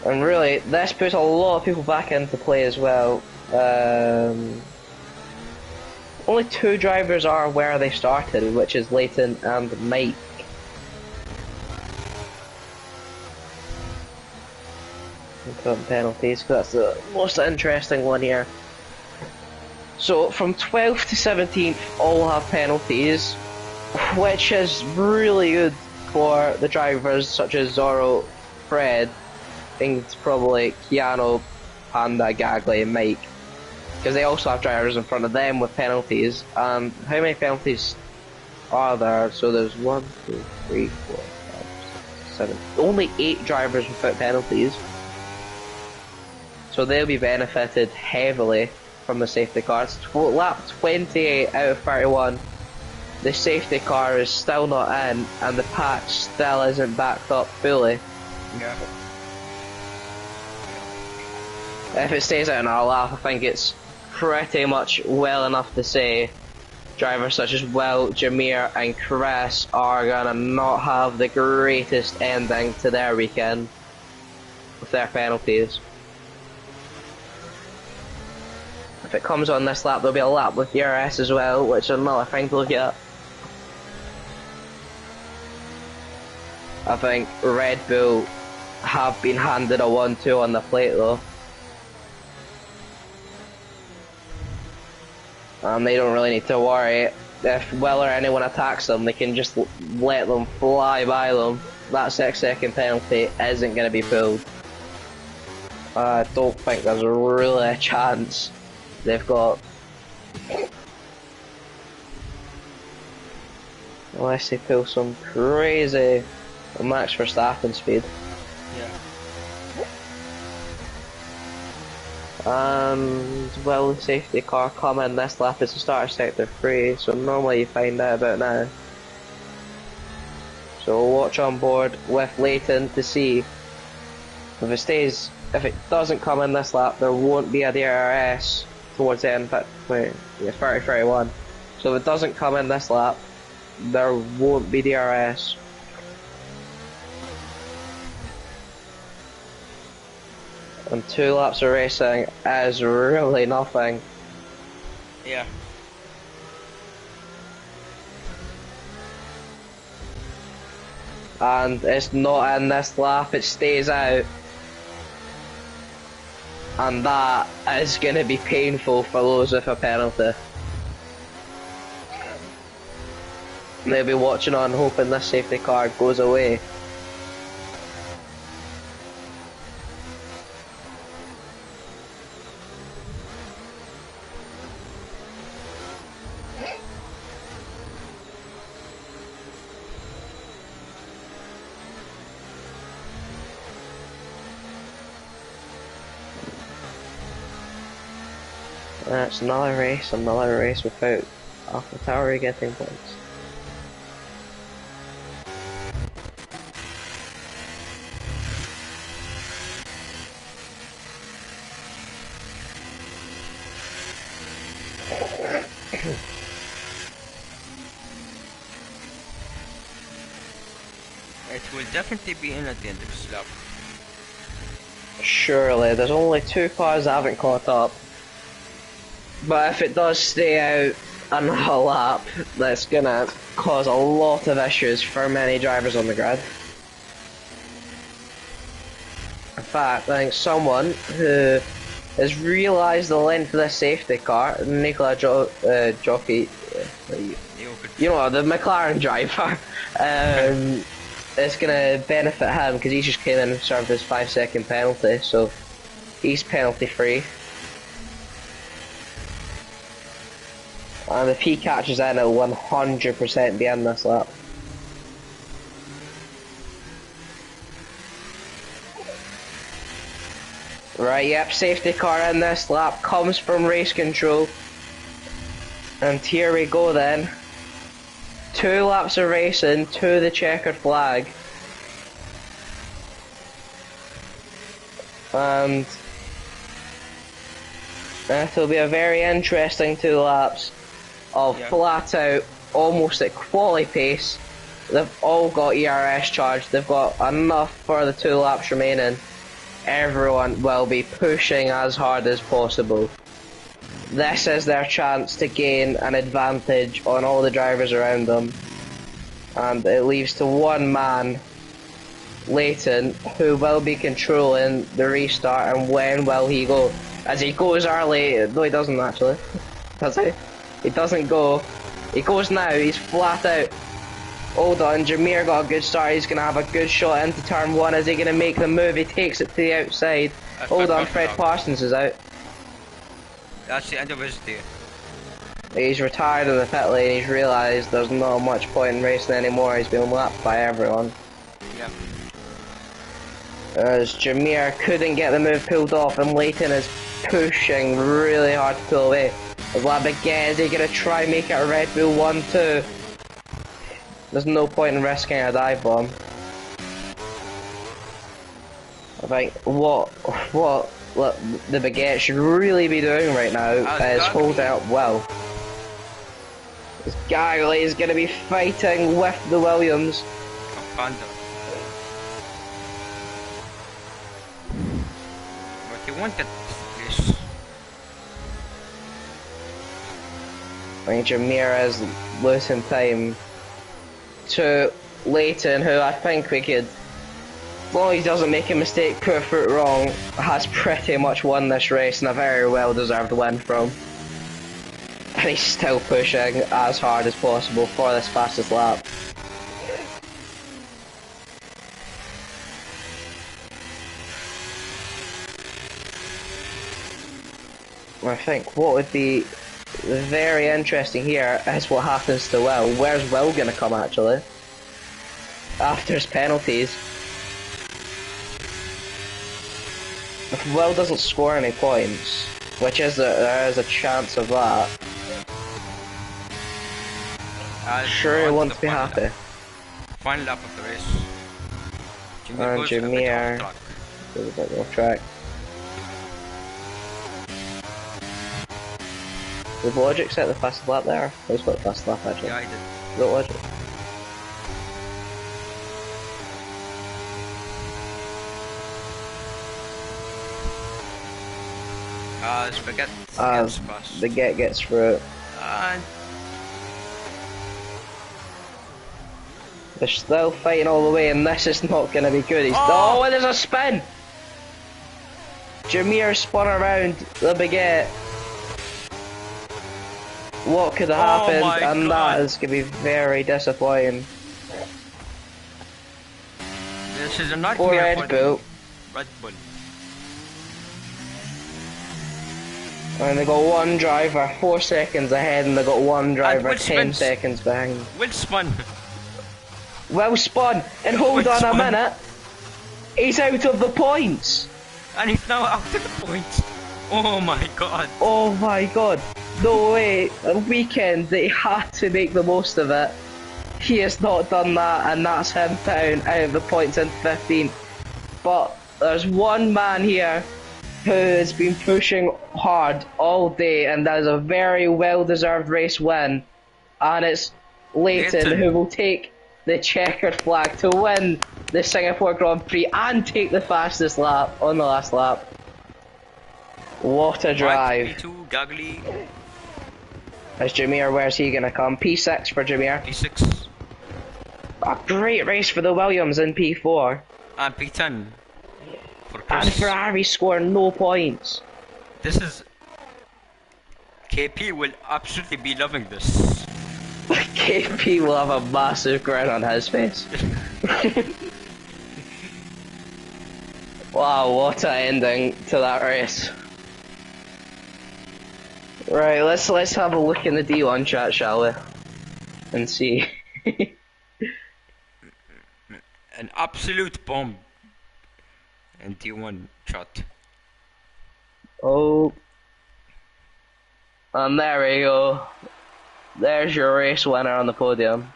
And really, this puts a lot of people back into play as well. Only 2 drivers are where they started, which is Leighton and Mike. Penalties, because that's the most interesting one here. So from 12th to 17th, all have penalties, which is really good for the drivers such as Zorro, Fred, and probably Keanu, Panda, Gagli, and Mike, because they also have drivers in front of them with penalties. And how many penalties are there? So there's 1, 2, 3, 4, 5, 6, 7. Only 8 drivers without penalties. So they'll be benefited heavily from the safety cars. Lap 28 out of 31, the safety car is still not in, and the patch still isn't backed up fully. Yeah. If it stays out in our lap, I think it's pretty much well enough to say drivers such as Will, Jameer and Chris are gonna not have the greatest ending to their weekend with their penalties. If it comes on this lap, there'll be a lap with DRS as well, which is another thing to look at. I think Red Bull have been handed a 1-2 on the plate though. They don't really need to worry. If Will or anyone attacks them, they can just let them fly by them. That 6-second penalty isn't going to be pulled. I don't think there's really a chance they've got. Unless they pull some crazy Max Verstappen speed. Yeah. And will the safety car come in this lap? It's the start of sector 3, so normally you find out about now. So we'll watch on board with Leighton to see if it doesn't come in this lap, there won't be a DRS towards the end, but wait, yeah, 30-31. So if it doesn't come in this lap, there won't be DRS. And 2 laps of racing is really nothing. Yeah. And it's not in this lap, it stays out. And that is going to be painful for those with a penalty. They'll be watching on hoping this safety car goes away. That's another race without AlphaTauri getting points. It will definitely be in at the end of this lap. Surely, there's only 2 cars that haven't caught up. But if it does stay out another lap, that's gonna cause a lot of issues for many drivers on the grid. In fact, I think someone who has realised the length of this safety car, Nicola Jockey, you know, the McLaren driver, it's gonna benefit him because he just came in and served his 5-second penalty, so he's penalty free. And if he catches in, it'll 100% be in this lap. Right, yep, safety car in this lap comes from race control. And here we go then. 2 laps of racing to the checkered flag. And it'll be a very interesting 2 laps of flat out, almost at quality pace. They've all got ERS charged, they've got enough for the 2 laps remaining. Everyone will be pushing as hard as possible. This is their chance to gain an advantage on all the drivers around them. And it leaves to one man, Leighton, who will be controlling the restart and when will he go. As he goes early, no he doesn't actually, does he? He doesn't go. He goes now, he's flat out. Hold on, Jameer got a good start, he's going to have a good shot into turn 1. Is he going to make the move? He takes it to the outside. Hold on, Fred Parsons is out. That's the end of his day. He's retired in the pit lane, he's realised there's not much point in racing anymore, he's been lapped by everyone. Yep. As Jameer couldn't get the move pulled off and Leighton is pushing really hard to pull away. Is he going to try and make it a Red Bull 1-2? There's no point in risking a dive bomb. I think what the Baguette should really be doing right now is holding up well. This Gagley is going to be fighting with the Williams. But he wanted this. I think Jameer is losing time to Leighton, who I think we could, as long as he doesn't make a mistake, put a foot wrong, has pretty much won this race and a very well deserved win from. And he's still pushing as hard as possible for this fastest lap. I think what would be very interesting here is what happens to Will. Where's Will gonna come actually? After his penalties. If Will doesn't score any points, which is there is a chance of that, sure he won't be happy. Final lap of the race. And Jameer goes a bit off track. Did Logic set the fastest lap there? Who's got the fastest lap actually? Yeah, I did. Is it Logic? Spaghetti As gets fast. the gets through it. And They're still fighting all the way, and this is not going to be good. Oh, and there's a spin! Jameer spun around the baguette. What could have happened? And that is going to be very disappointing. This is a For nightmare Red for Bull. Red Bull. And they got one driver 4 seconds ahead, and they got one driver 10 seconds behind. Will spun. Well spun, and hold on a minute. He's out of the points. And he's now out of the points. Oh my god. Oh my god. No way. A weekend they had to make the most of it. He has not done that, and that's him down out of the points in 15th. But there's one man here who has been pushing hard all day, and that is a very well-deserved race win. And it's Leighton who will take the checkered flag to win the Singapore Grand Prix and take the fastest lap on the last lap. What a drive. Right, P2, Gagley. As Jameer, where's he gonna come? P6 for Jameer. P6. A great race for the Williams in P4. And P10. For And Chris. Ferrari score no points. This is... KP will absolutely be loving this. KP will have a massive grin on his face. Wow, what an ending to that race. Right, let's have a look in the D1 chat, shall we? And see. An absolute bomb. And D1 shot. Oh. And there we go. There's your race winner on the podium.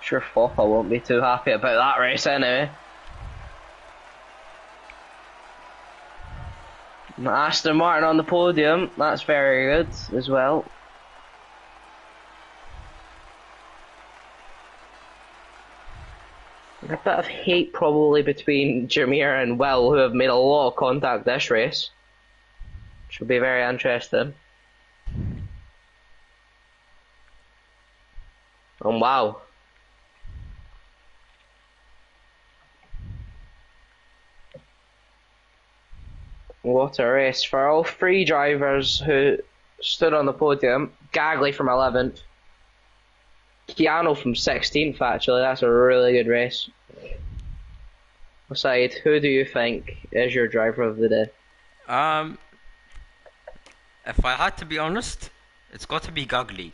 Sure Foppa won't be too happy about that race anyway. Aston Martin on the podium, that's very good as well. A bit of hate probably between Jameer and Will, who have made a lot of contact this race. Should be very interesting. And wow. What a race for all three drivers who stood on the podium. Gagley from 11th. Keanu from 16th actually, that's a really good race. Aside, who do you think is your driver of the day? If I had to be honest, it's got to be Gagley.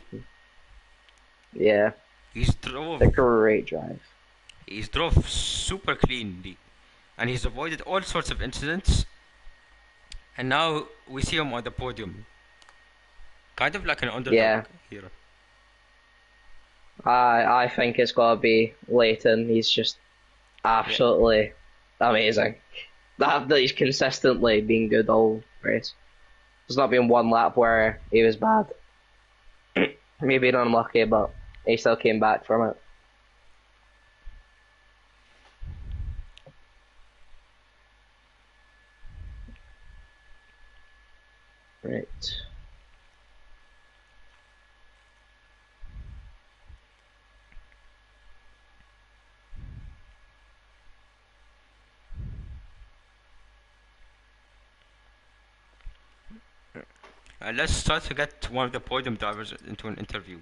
Yeah. He's drove... A great drive. He's drove super cleanly. And he's avoided all sorts of incidents. And now we see him on the podium. Kind of like an underdog here. I think it's got to be Leighton. He's just absolutely amazing. That he's consistently been good all race. There's not been one lap where he was bad. Maybe unlucky, but he still came back from it. Right. Let's try to get one of the podium drivers into an interview.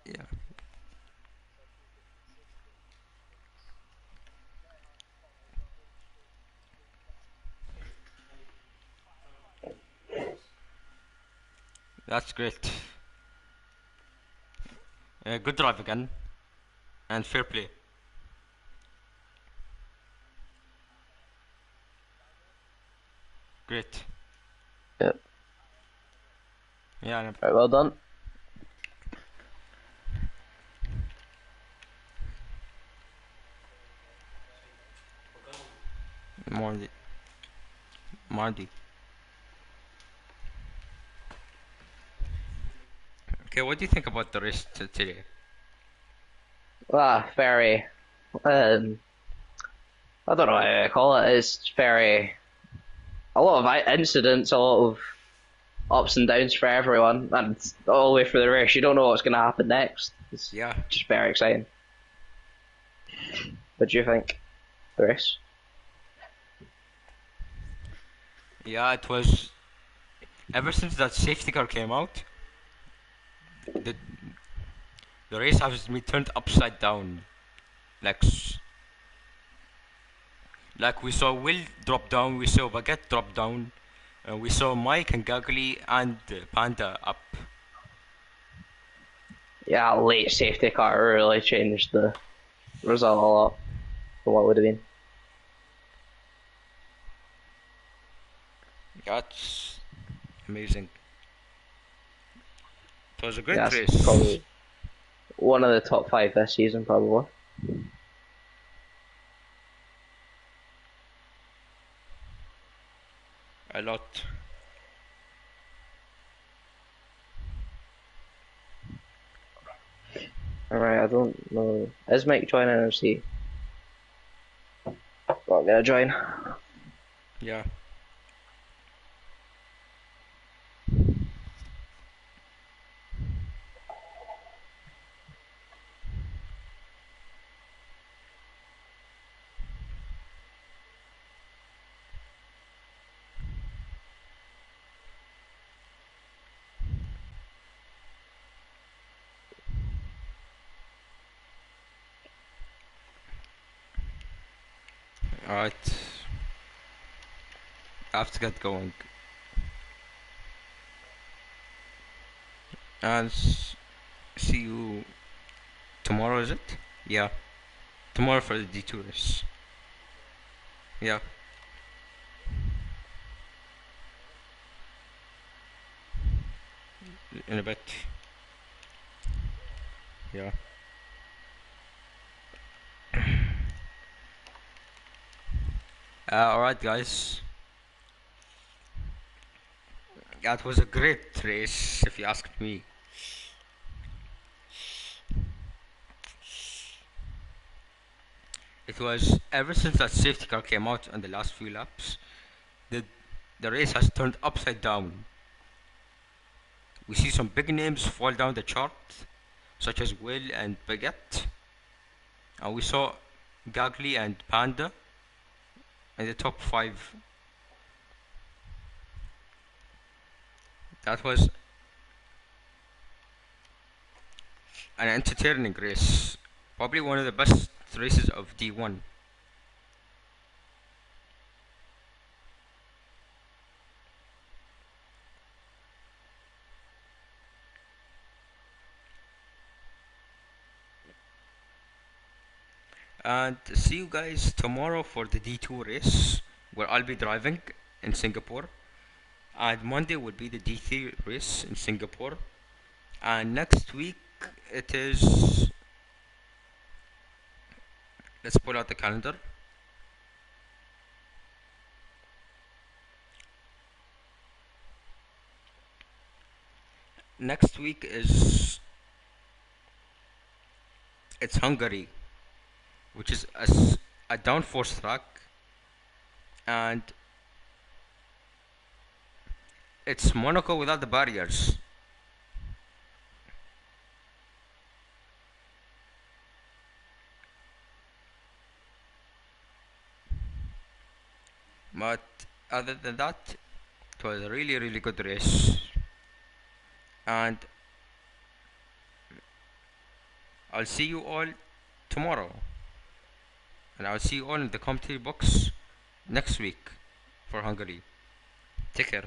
Yeah. That's great. Good drive again, and fair play. Great. Yep. Yeah, Right, well done. Mardi. Mardi. Okay, what do you think about the race today? Very. Um, I don't know how to call it. It's very. A lot of incidents, a lot of ups and downs for everyone, and all the way through the race. You don't know what's going to happen next. It's Yeah. just very exciting. What do you think? The race? Yeah, it was. Ever since that safety car came out, the the race has been turned upside down. Like, like we saw Will drop down, we saw Baguette drop down, we saw Mike and Gagli and Panda up. Yeah, late safety car really changed the result a lot from what would have been. That's amazing. It was a Yeah, great that's race. probably one of the top five this season, probably. A lot. Alright, I don't know. Is Mike joining or is he not gonna join? Yeah. Alright, I have to get going. And see you tomorrow, is it? Yeah, tomorrow for the detours. Yeah, in a bit. Yeah. Alright, guys. That was a great race, if you asked me. It was ever since that safety car came out on the last few laps, the the race has turned upside down. We see some big names fall down the chart, such as Will and Baguette, and we saw Gagli and Panda in the top five. That was an entertaining race, probably one of the best races of D1. And see you guys tomorrow for the D2 race, where I'll be driving in Singapore. And Monday will be the D3 race in Singapore. And next week it is. Let's pull out the calendar. Next week is. It's Hungary, which is a downforce track, and it's Monaco without the barriers. But other than that, it was a really, really good race. And I'll see you all tomorrow. And I'll see you all in the commentary box next week for Hungary. Take care.